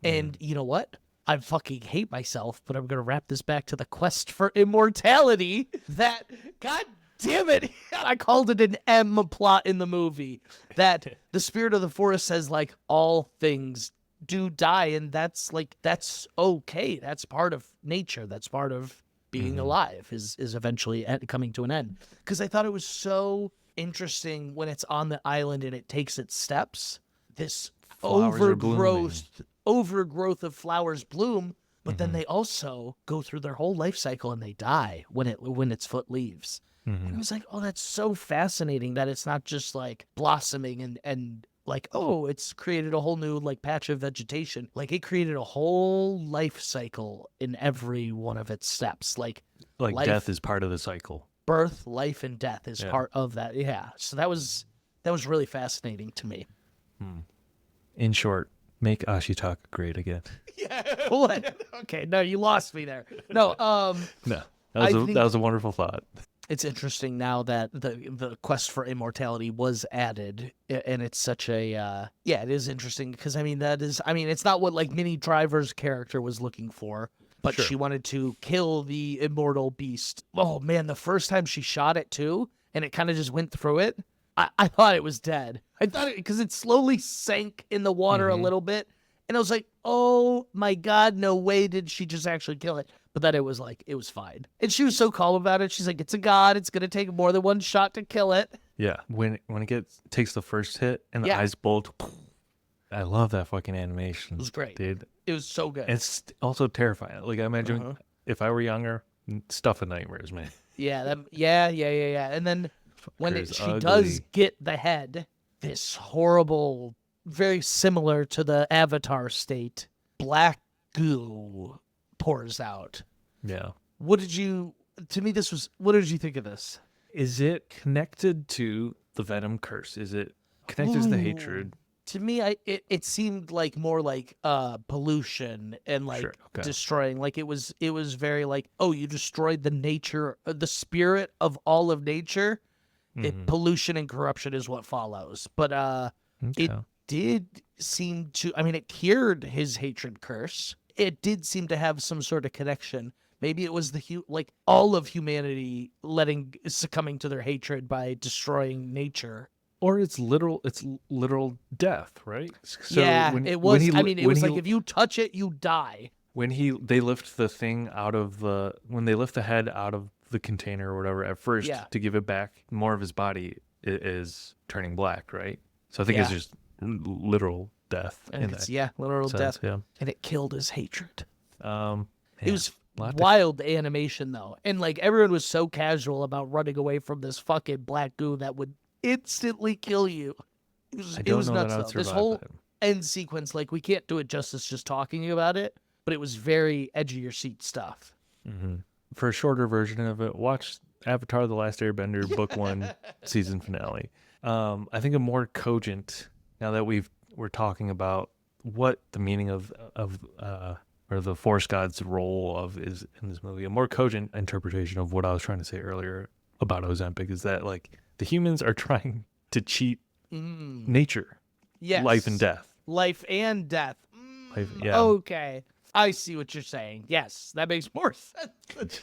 And you know what? I fucking hate myself, but I'm going to wrap this back to the quest for immortality that, God damn it, I called it an M plot in the movie. That the spirit of the forest says, like, all things do die, and that's okay. That's part of nature. That's part of being alive, is eventually coming to an end. Because I thought it was so interesting when it's on the island and it takes its steps. This Flowers are blooming. overgrowth of flowers bloom, but then they also go through their whole life cycle and they die when its foot leaves. And I was like, oh, that's so fascinating that it's not just like blossoming and like, oh, it's created a whole new like patch of vegetation. Like it created a whole life cycle in every one of its steps. Like life, death is part of the cycle. Birth, life, and death is part of that. Yeah. So that was really fascinating to me. In short, make Ashitaka great again. Yeah. What? Okay. No, you lost me there. No. No, that was a wonderful thought. It's interesting now that the quest for immortality was added, and it's such a it is interesting because it's not what like Minnie Driver's character was looking for, but she wanted to kill the immortal beast. Oh man, the first time she shot it too, and it kind of just went through it. I thought it was dead. I thought it because it slowly sank in the water a little bit, and I was like, oh my God, no way did she just actually kill it. But then it was fine. And she was so calm about it. She's like, it's a god. It's going to take more than one shot to kill it. Yeah. When it takes the first hit and the eyes bolt. I love that fucking animation. It was great. Dude. It was so good. It's also terrifying. Like I imagine if I were younger, stuff of nightmares, man. Yeah. And then when she does get the head, this horrible, very similar to the Avatar state, black goo pours out. Yeah. What did you think of this? Is it connected to the Venom curse? Is it connected to the hatred? To me, it seemed like more like pollution and like destroying. Like it was very like, oh, you destroyed the nature, the spirit of all of nature. Pollution and corruption is what follows. But it did seem to. I mean, it cured his hatred curse. It did seem to have some sort of connection. Maybe it was all of humanity succumbing to their hatred by destroying nature. Or it's literal death, right? So it was. It was like if you touch it, you die. When they lift the thing when they lift the head out of the container or whatever at first to give it back, more of his body is turning black, right? So I think it's just literal death. Literal sense, death. Yeah. And it killed his hatred. It was wild animation though. And like everyone was so casual about running away from this fucking black goo that would instantly kill you. It was nuts though. This whole end sequence, like we can't do it justice just talking about it, but it was very edge of your seat stuff. For a shorter version of it, watch Avatar: The Last Airbender Book 1 season finale. I think a more cogent, now that we're talking about what the meaning of or the Force God's role is in this movie, a more cogent interpretation of what I was trying to say earlier about Ozempic is that like the humans are trying to cheat nature. Yes. Life and death. Life and death. Yeah. Okay. I see what you're saying. Yes, that makes more sense.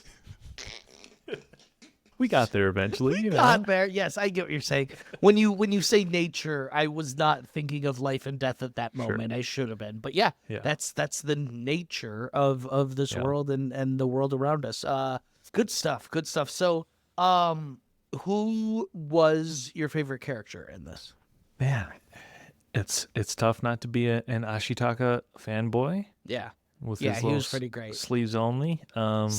We got there eventually. Got there. Yes, I get what you're saying. When you say nature, I was not thinking of life and death at that moment. I should have been. But yeah. That's the nature of this world and the world around us. Good stuff. Good stuff. So, who was your favorite character in this? Man, it's tough not to be an Ashitaka fanboy. Yeah. With he was pretty great. Sleeves only. I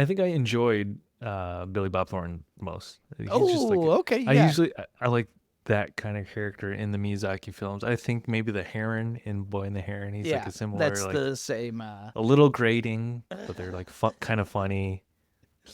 think I enjoyed Billy Bob Thornton most. He's okay. Yeah. I like that kind of character in the Miyazaki films. I think maybe the Heron in Boy and the Heron. He's like a similar. That's the same. A little grating, but they're like kind of funny.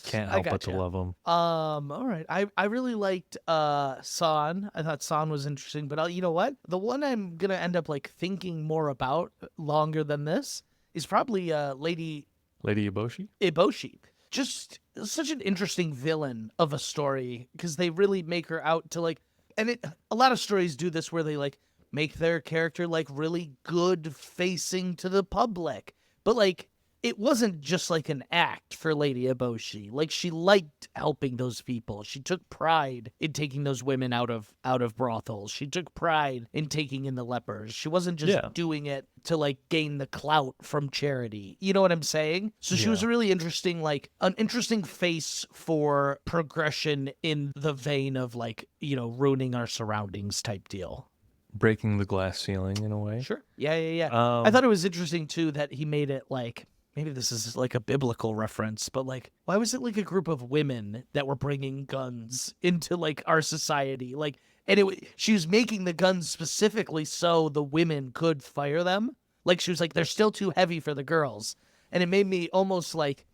Can't help but to love him. All right. I really liked San. I thought San was interesting, but you know what? The one I'm gonna end up like thinking more about longer than this is probably Lady Eboshi? Eboshi. just such an interesting villain of a story because they really make her out to like, and a lot of stories do this where they like make their character like really good facing to the public, but like it wasn't just like an act for Lady Eboshi. Like she liked helping those people. She took pride in taking those women out of brothels. She took pride in taking in the lepers. She wasn't just doing it to like gain the clout from charity. You know what I'm saying? So she was a really interesting, like an interesting face for progression in the vein of like, you know, ruining our surroundings type deal. Breaking the glass ceiling in a way. Sure. Yeah. I thought it was interesting too that he made it like, maybe this is like a biblical reference, but like, why was it like a group of women that were bringing guns into like our society? Like, and she was making the guns specifically so the women could fire them. Like she was like, they're still too heavy for the girls. And it made me almost like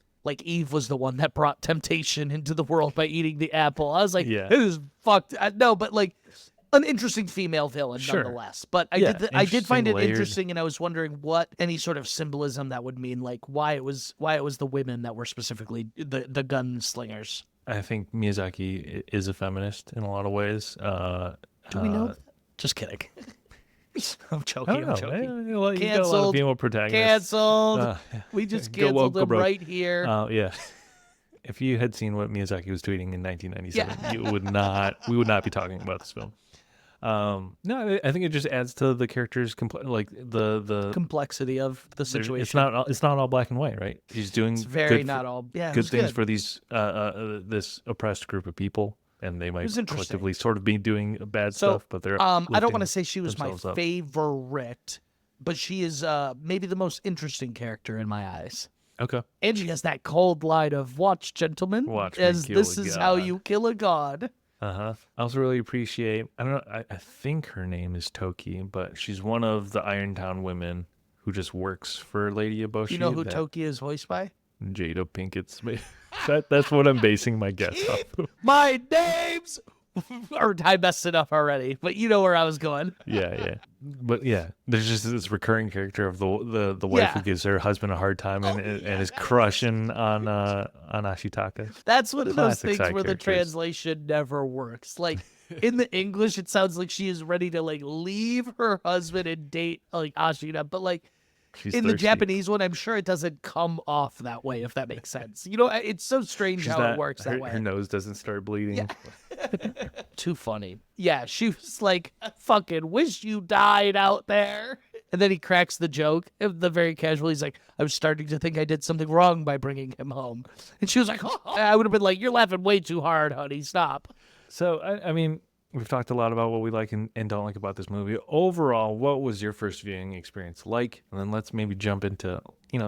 Eve was the one that brought temptation into the world by eating the apple. I was like, this is fucked. No, but like, an interesting female villain nonetheless. But I did find it interesting, and I was wondering what any sort of symbolism that would mean, like why it was the women that were specifically the gunslingers. I think Miyazaki is a feminist in a lot of ways. Do we know that? Just kidding. I'm joking. I'm joking. You got a lot of female protagonists. Canceled. We just canceled him right here. Yeah. If you had seen what Miyazaki was tweeting in 1997, we would not be talking about this film. No, I think it just adds to the character's like the complexity of the situation. It's not all black and white, right? He's doing good things for these this oppressed group of people, and they might collectively sort of be doing bad stuff, but they're I don't want to say she was my favorite, but she is maybe the most interesting character in my eyes. Okay. And she has that cold line of "Watch, gentlemen, this is how you kill a god." I also really appreciate, I don't know, I think her name is Toki, but she's one of the Irontown women who just works for Lady Eboshi. You know who Toki is voiced by? Jada Pinkett's. That's what I'm basing my guess off of. My name's... or I messed it up already, but you know where I was going. Yeah. But yeah, there's just this recurring character of the wife who gives her husband a hard time and is crushing on Ashitaka. That's one of those things where the translation never works. Like in the English, it sounds like she is ready to like leave her husband and date like Ashita, but like She's in thirsty. The Japanese one, I'm sure it doesn't come off that way, if that makes sense. You know, it's so strange how it works that way. Her nose doesn't start bleeding. Yeah. Too funny. Yeah, she was like, I fucking wish you died out there. And then he cracks the joke, the very casual. He's like, I was starting to think I did something wrong by bringing him home. And she was like, oh. I would have been like, you're laughing way too hard, honey. Stop. So, I mean, we've talked a lot about what we like and don't like about this movie. Overall, what was your first viewing experience like? And then let's maybe jump into,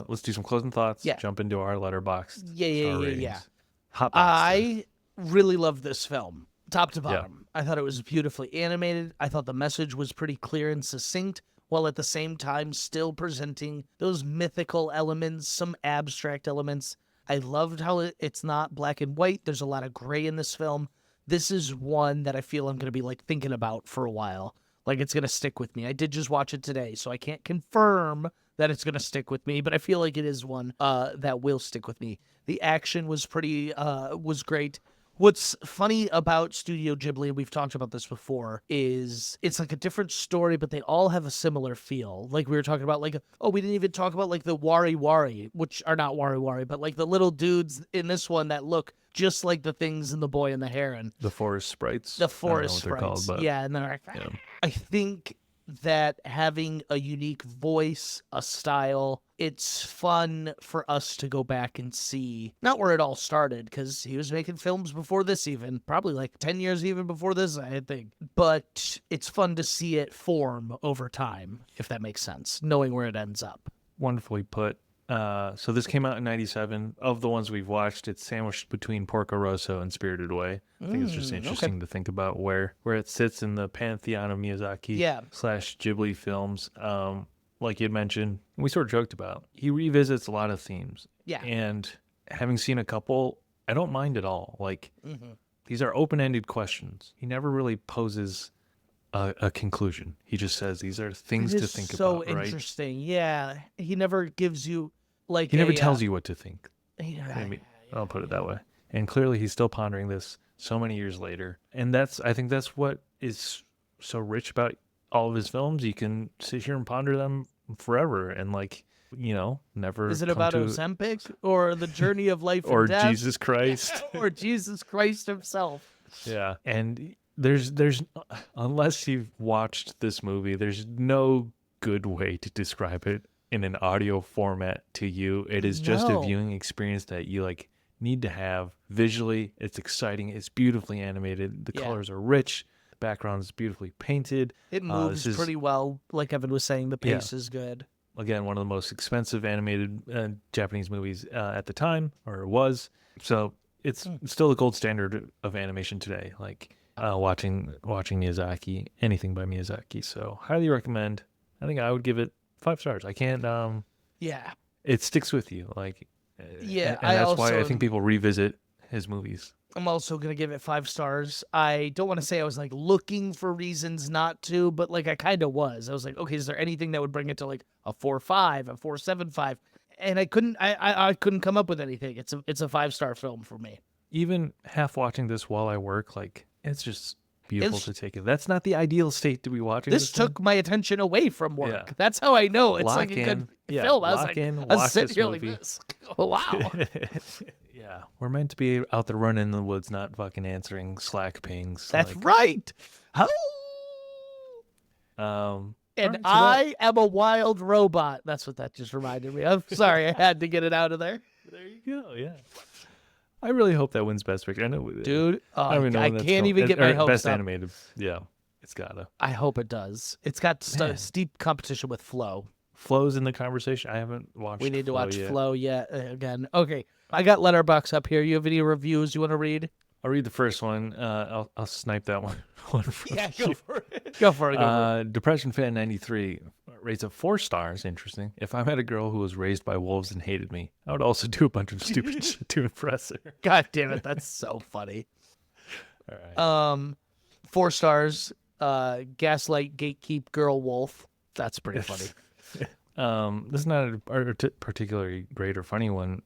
let's do some closing thoughts. Yeah. Jump into our Letterboxd. Yeah. Hot box I really love this film, top to bottom. Yeah. I thought it was beautifully animated. I thought the message was pretty clear and succinct, while at the same time still presenting those mythical elements, some abstract elements. I loved how it's not black and white. There's a lot of gray in this film. This is one that I feel I'm going to be like thinking about for a while. Like it's going to stick with me. I did just watch it today, so I can't confirm that it's going to stick with me, but I feel like it is one that will stick with me. The action was was great. What's funny about Studio Ghibli, and we've talked about this before, is it's like a different story, but they all have a similar feel. Like we were talking about, like, we didn't even talk about like the Wari Wari, which are not Wari Wari, but like the little dudes in this one that look just like the things in The Boy and the Heron. The forest sprites. The forest sprites. Called, but... Yeah, and they're like, I think that having a unique voice, a style, it's fun for us to go back and see, not where it all started, because he was making films before this even, probably like 10 years even before this, I think. But it's fun to see it form over time, if that makes sense, knowing where it ends up. Wonderfully put. So this came out in 97. Of the ones we've watched, it's sandwiched between Porco Rosso and Spirited Away. I think it's just interesting to think about where it sits in the pantheon of Miyazaki / Ghibli films. Like you had mentioned, we sort of joked about, he revisits a lot of themes. Yeah. And having seen a couple, I don't mind at all. Like, these are open-ended questions. He never really poses a conclusion. He just says these are things to think about, so interesting. Yeah. He never gives you... Like he never tells you what to think. I'll put it that way. And clearly he's still pondering this so many years later. And I think that's what is so rich about all of his films. You can sit here and ponder them forever and never. Is it come about to Ozempic or the journey of life or and death? Jesus Christ or Jesus Christ himself? Yeah. And there's unless you've watched this movie, there's no good way to describe it in an audio format to you. It is just a viewing experience that you need to have visually. It's exciting. It's beautifully animated. The colors are rich. The background is beautifully painted. It moves pretty well. Like Evan was saying, the pace is good. Again, one of the most expensive animated Japanese movies at the time, or it was. So it's still the gold standard of animation today. Watching Miyazaki, anything by Miyazaki. So highly recommend. I think I would give it 5 stars. I can't. Yeah. It sticks with you. Yeah, and that's why I think people revisit his movies. I'm also going to give it 5 stars. I don't want to say I was looking for reasons not to, but I kind of was. I was like, okay, is there anything that would bring it to a 4.5, a 4.75? And I couldn't come up with anything. It's a 5-star film for me. Even half watching this while I work, it's just beautiful to take it. That's not the ideal state to be watching. This took my attention away from work. Yeah. That's how I know it's a good film. I was I was sitting here like this. Oh, wow. Yeah, we're meant to be out there running in the woods, not fucking answering Slack pings. That's right. And I am a wild robot. That's what that just reminded me of. Sorry, I had to get it out of there. There you go. Yeah. I really hope that wins Best Picture. I know, dude. I can't even get my hopes Best up. Animated. Yeah, it's gotta. I hope it does. It's got steep competition with Flow. Flow's in the conversation. I haven't watched. We need to watch yet. Flow yet again. Okay, I got Letterboxd up here. You have any reviews you want to read? I'll read the first one. I'll snipe that one. Go for it. Go for it. Depression Fan 93 rates it 4 stars. Interesting. If I met a girl who was raised by wolves and hated me, I would also do a bunch of stupid shit to impress her. God damn it, that's so funny. All right. 4 stars. Gaslight Gatekeep Girl Wolf. That's pretty funny. This is not a particularly great or funny one,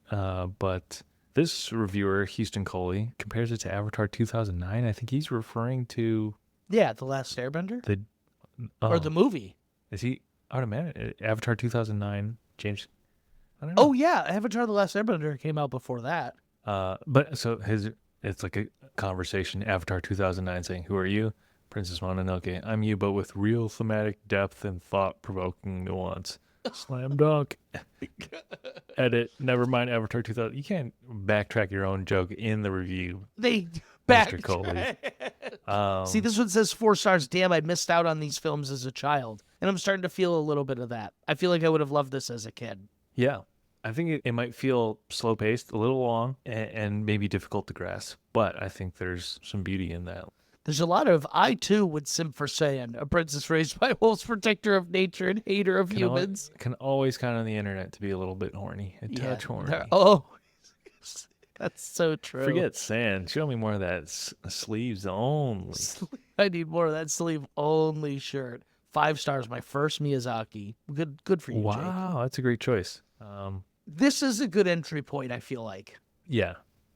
but this reviewer, Houston Coley, compares it to Avatar 2009. I think he's referring to... Yeah, The Last Airbender? Or the movie. Is he... I would imagine. Avatar 2009, James... I don't know. Oh, yeah. Avatar The Last Airbender came out before that. But so it's like a conversation, Avatar 2009 saying, who are you? Princess Mononoke. I'm you, but with real thematic depth and thought-provoking nuance. Slam dunk. Edit. Never mind Avatar 2000. You can't backtrack your own joke in the review. They Mr. Coley. See, this one says 4 stars. Damn, I missed out on these films as a child. And I'm starting to feel a little bit of that. I feel like I would have loved this as a kid. Yeah. I think it might feel slow-paced, a little long, and maybe difficult to grasp. But I think there's some beauty in that. There's a lot of, I too would simp for Saiyan, a princess raised by wolves, protector of nature, and hater of humans. Can always count on the internet to be a little bit horny, a touch horny. Oh, that's so true. Forget sand. Show me more of that sleeves only. I need more of that sleeve only shirt. 5 stars, my first Miyazaki. Good for you, wow, Jake. Wow, that's a great choice. This is a good entry point, I feel like. Yeah.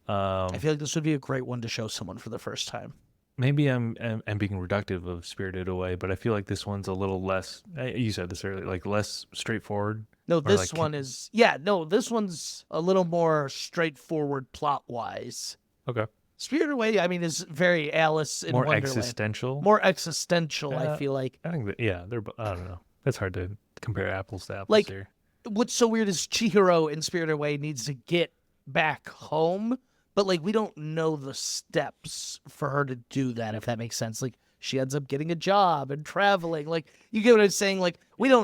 I feel like this would be a great one to show someone for the first time. Maybe I'm being reductive of Spirited Away, but I feel like this one's a little less, you said this earlier, less straightforward. No, this one is, this one's a little more straightforward plot-wise. Okay. Spirited Away, I mean, is very Alice in Wonderland. Existential? More existential, I feel like. I think that, they're, I don't know. It's hard to compare apples to apples here. What's so weird is Chihiro in Spirited Away needs to get back home, but we don't know the steps for her to do that, if that makes sense. She ends up getting a job and traveling. You get what I'm saying?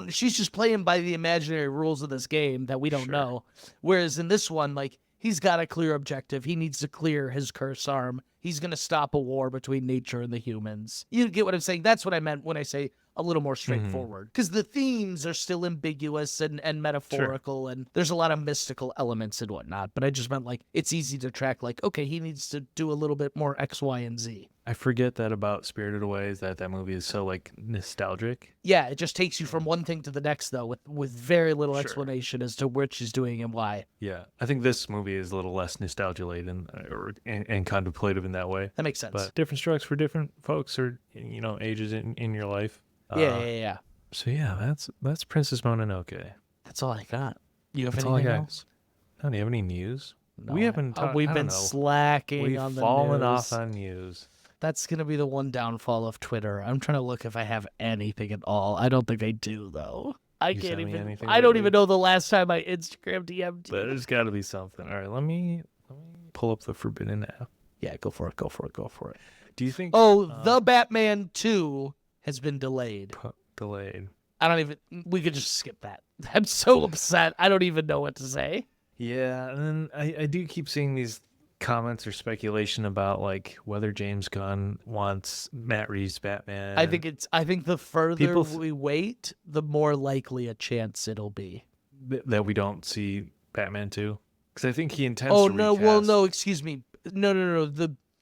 She's just playing by the imaginary rules of this game that we don't know. Whereas in this one, he's got a clear objective. He needs to clear his curse arm. he's going to stop a war between nature and the humans. You get what I'm saying? That's what I meant when I say a little more straightforward. Because the themes are still ambiguous and metaphorical, and there's a lot of mystical elements and whatnot. But I just meant like it's easy to track like, okay, he needs to do a little bit more X, Y, and Z. I forget that about Spirited Away is that movie is so like nostalgic. Yeah, it just takes you from one thing to the next though, with very little explanation as to which he's doing and why. Yeah, I think this movie is a little less nostalgia-laden and contemplative in that way. That makes sense. But different strokes for different folks or ages in your life. Yeah. So yeah, that's Princess Mononoke. That's all I got. You have That's all I anything got. else? No, do you have any news? No, We haven't. we've been slacking We've on the fallen news. off on news. That's going to be the one downfall of Twitter. I'm trying to look if I have anything at all. I don't think I do, though. I You can't sent me even. anything I don't lately? even know the last time I Instagram DM'd you. There's got to be something. All right, let me pull up the Forbidden app. Yeah, go for it. Do you think? Oh, The Batman 2 has been delayed. Delayed. I don't even. We could just skip that. I'm so upset. I don't even know what to say. Yeah, and then I do keep seeing these comments or speculation about like whether James Gunn wants Matt Reeves Batman. I think the further People we wait, the more likely a chance it'll be. that we don't see Batman 2 because I think he intends. Oh to no! recast. Well, no. Excuse me. No.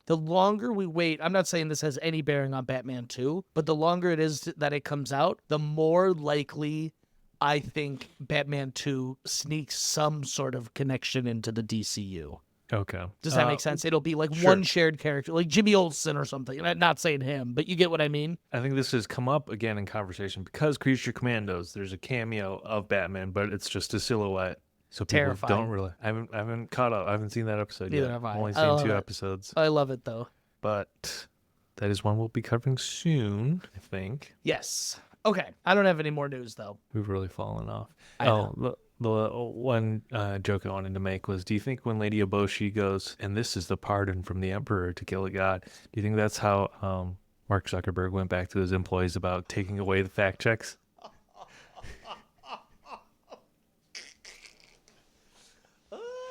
The longer we wait, I'm not saying this has any bearing on Batman 2, but the longer it is that it comes out, the more likely I think Batman 2 sneaks some sort of connection into the DCU. Okay. Does that make sense? It'll be like sure. one shared character, like Jimmy Olsen or something. I'm not saying him, but you get what I mean? I think this has come up again in conversation because Creature Commandos. There's a cameo of Batman, but it's just a silhouette. So people Terrifying. don't really. I haven't caught up. I haven't seen that episode Neither yet. have I. I've only I seen love 2 it. episodes, I love it, though. but that is one we'll be covering soon. I think Yes. Okay. I don't have any more news, though. we've really fallen off. I know. The one joke I wanted to make was: do you think when Lady Eboshi goes, "And this is the pardon from the Emperor to kill a god," do you think that's how Mark Zuckerberg went back to his employees about taking away the fact checks?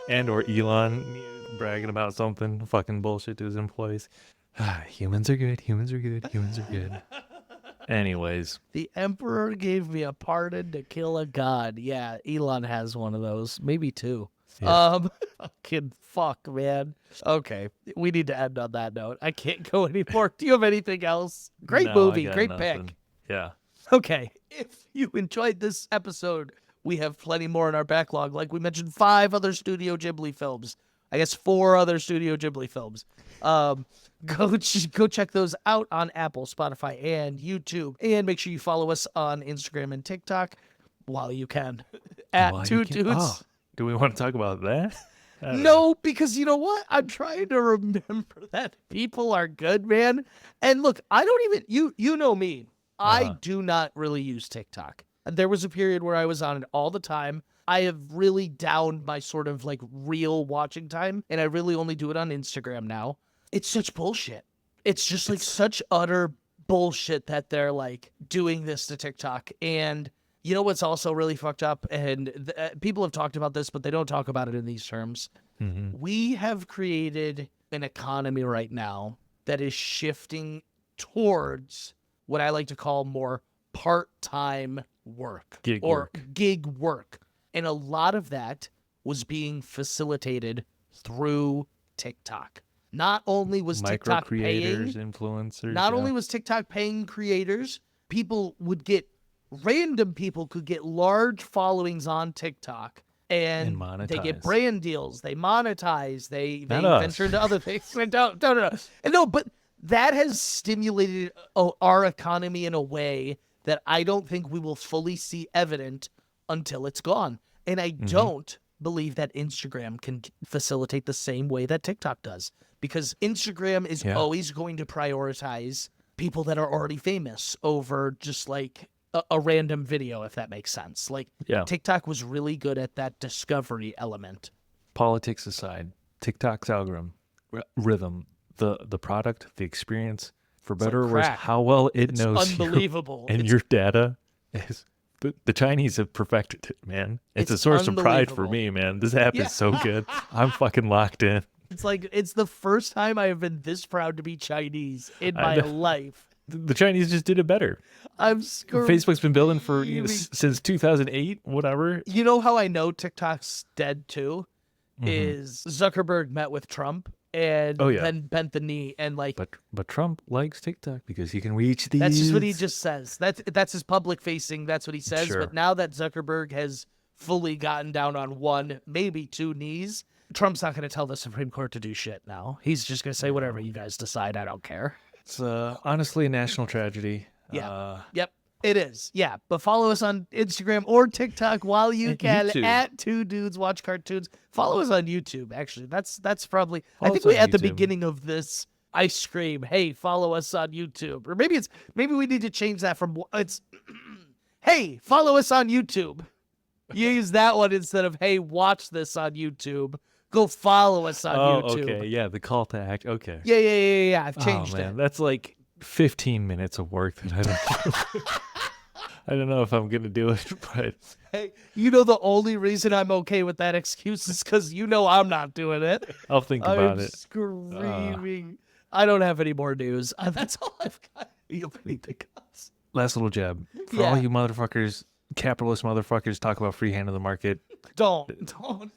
And or Elon bragging about something fucking bullshit to his employees. Humans are good. Humans are good. Humans are good. Anyways, The Emperor gave me a pardon to kill a god. Yeah, Elon has one of those. Maybe 2. Yeah. Fucking fuck, man. Okay, we need to end on that note. I can't go anymore. Do you have anything else? Great no, I movie. got Great nothing. pick. Yeah. Okay, if you enjoyed this episode, we have plenty more in our backlog. Like we mentioned, 5 other Studio Ghibli films. I guess 4 other Studio Ghibli films. Go check those out on Apple, Spotify, and YouTube. And make sure you follow us on Instagram and TikTok while you can. At Well, Two you can- Dudes. oh, do we want to talk about that? I don't know. No, because you know what? I'm trying to remember that people are good, man. And look, I don't even you know me. I do not really use TikTok. There was a period where I was on it all the time. I have really downed my sort of like real watching time, and I really only do it on Instagram now. It's such bullshit. It's just like such utter bullshit that they're like doing this to TikTok. And you know what's also really fucked up? And people have talked about this, but they don't talk about it in these terms. Mm-hmm. We have created an economy right now that is shifting towards what I like to call more part-time work Gig or work. gig work. And a lot of that was being facilitated through TikTok. Not only was Micro TikTok creators, paying, influencers. not yeah. only was TikTok paying creators, random people could get large followings on TikTok and they get monetize. brand deals, they monetize, they Not us. venture into other things. No, but that has stimulated our economy in a way that I don't think we will fully see evident until it's gone. And I don't believe that Instagram can facilitate the same way that TikTok does, because Instagram is always going to prioritize people that are already famous over just like a random video, if that makes sense. Like TikTok was really good at that discovery element. Politics aside, TikTok's algorithm, rhythm, the product, the experience, for better or worse, crack. how well it It's knows unbelievable. and your data is. The Chinese have perfected it, man. It's a source of pride for unbelievable. me, man. This app is so good. I'm fucking locked in. It's like, it's the first time I have been this proud to be Chinese in my life. The Chinese just did it better. I'm screaming. Facebook's been building for since 2008, whatever. You know how I know TikTok's dead too? Is Zuckerberg met with Trump and then bent the knee and like. But Trump likes TikTok because he can reach these. That's just what he just says. That's his public facing. That's what he says. Sure. But now that Zuckerberg has fully gotten down on one, maybe two knees, Trump's not going to tell the Supreme Court to do shit now. He's just going to say whatever you guys decide. I don't care. It's honestly a national tragedy. Yeah. Yep. It is. Yeah. But follow us on Instagram or TikTok while you can YouTube. at Two Dudes Watch Cartoons. Follow us on YouTube. Actually, that's probably. Follow I think us on at the YouTube. beginning of this, I scream, "Hey, follow us on YouTube!" Or maybe we need to change that from it's. Hey, follow us on YouTube. You use that one instead of "Hey, watch this on YouTube." Go follow us on YouTube. Okay. Yeah, the call to action. Okay. Yeah. I've changed man, it. that's like 15 minutes of work that I don't. I don't know if I'm gonna do it, but Hey, you know the only reason I'm okay with that excuse is because you know I'm not doing it. I'll think about I'm it. screaming. I don't have any more news. That's all I've got. You have anything else? Last little jab for all you motherfuckers, capitalist motherfuckers, talk about free hand of the market. Don't.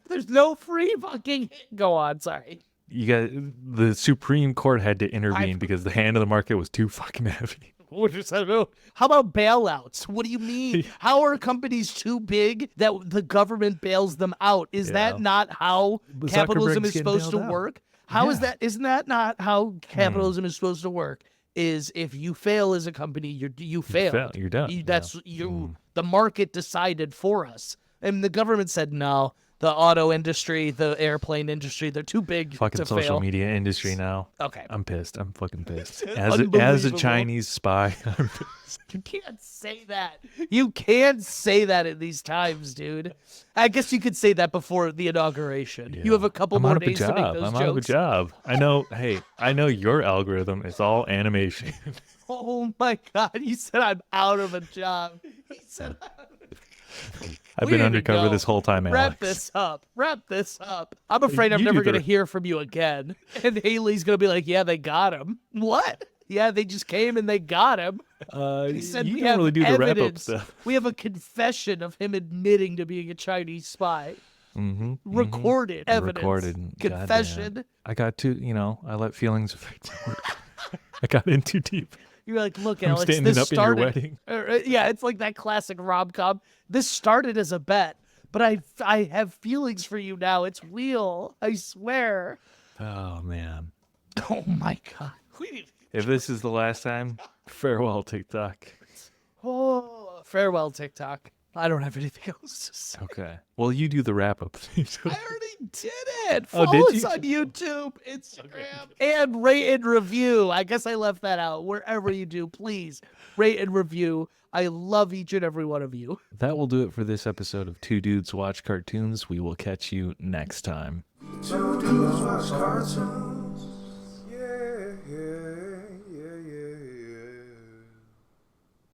There's no free fucking. Go on. Sorry. You got the Supreme Court had to intervene because the hand of the market was too fucking heavy. What does that mean? How about bailouts? What do you mean? How are companies too big that the government bails them out? Is that not how But capitalism Zuckerberg's is getting supposed to bailed out. work? How is Yeah. that? Isn't that not how capitalism is supposed to work? Is if you fail as a company, you failed. You're done. The market decided for us, and the government said no. The auto industry, the airplane industry, they're too big Fucking to social fail. media industry now. Okay. I'm pissed. I'm fucking pissed. As a Chinese spy, I'm pissed. You can't say that. You can't say that in these times, dude. I guess you could say that before the inauguration. You have a couple I'm more out of a days to make job. those I'm jokes. out of a job. I know. Hey, I know your algorithm is all animation. Oh my God. You said I'm out of a job. He said I've We been need to undercover go. this whole time, Wrap Alex. this up. I'm afraid I'm You never do the- going to hear from you again. And Haley's going to be like, yeah, they got him. What? Yeah, they just came and they got him. He said you we don't have really do the wrap up evidence. stuff. We have a confession of him admitting to being a Chinese spy. Recorded evidence. Recorded. Confession. Goddamn. I got too. I let feelings affect my work. I got in too deep. You're like, look, I'm Alex, standing this up started. in your wedding. Yeah, it's like that classic rom-com. This started as a bet, but I have feelings for you now. It's real. I swear. Oh man. Oh my God. If this is the last time, farewell TikTok. Oh, farewell, TikTok. I don't have anything else to say. Okay. Well, you do the wrap up. I already did it. Oh, Follow did us you? on YouTube, Instagram, and rate and review. I guess I left that out. Wherever you do, please rate and review. I love each and every one of you. That will do it for this episode of Two Dudes Watch Cartoons. We will catch you next time. Two dudes watch cartoons.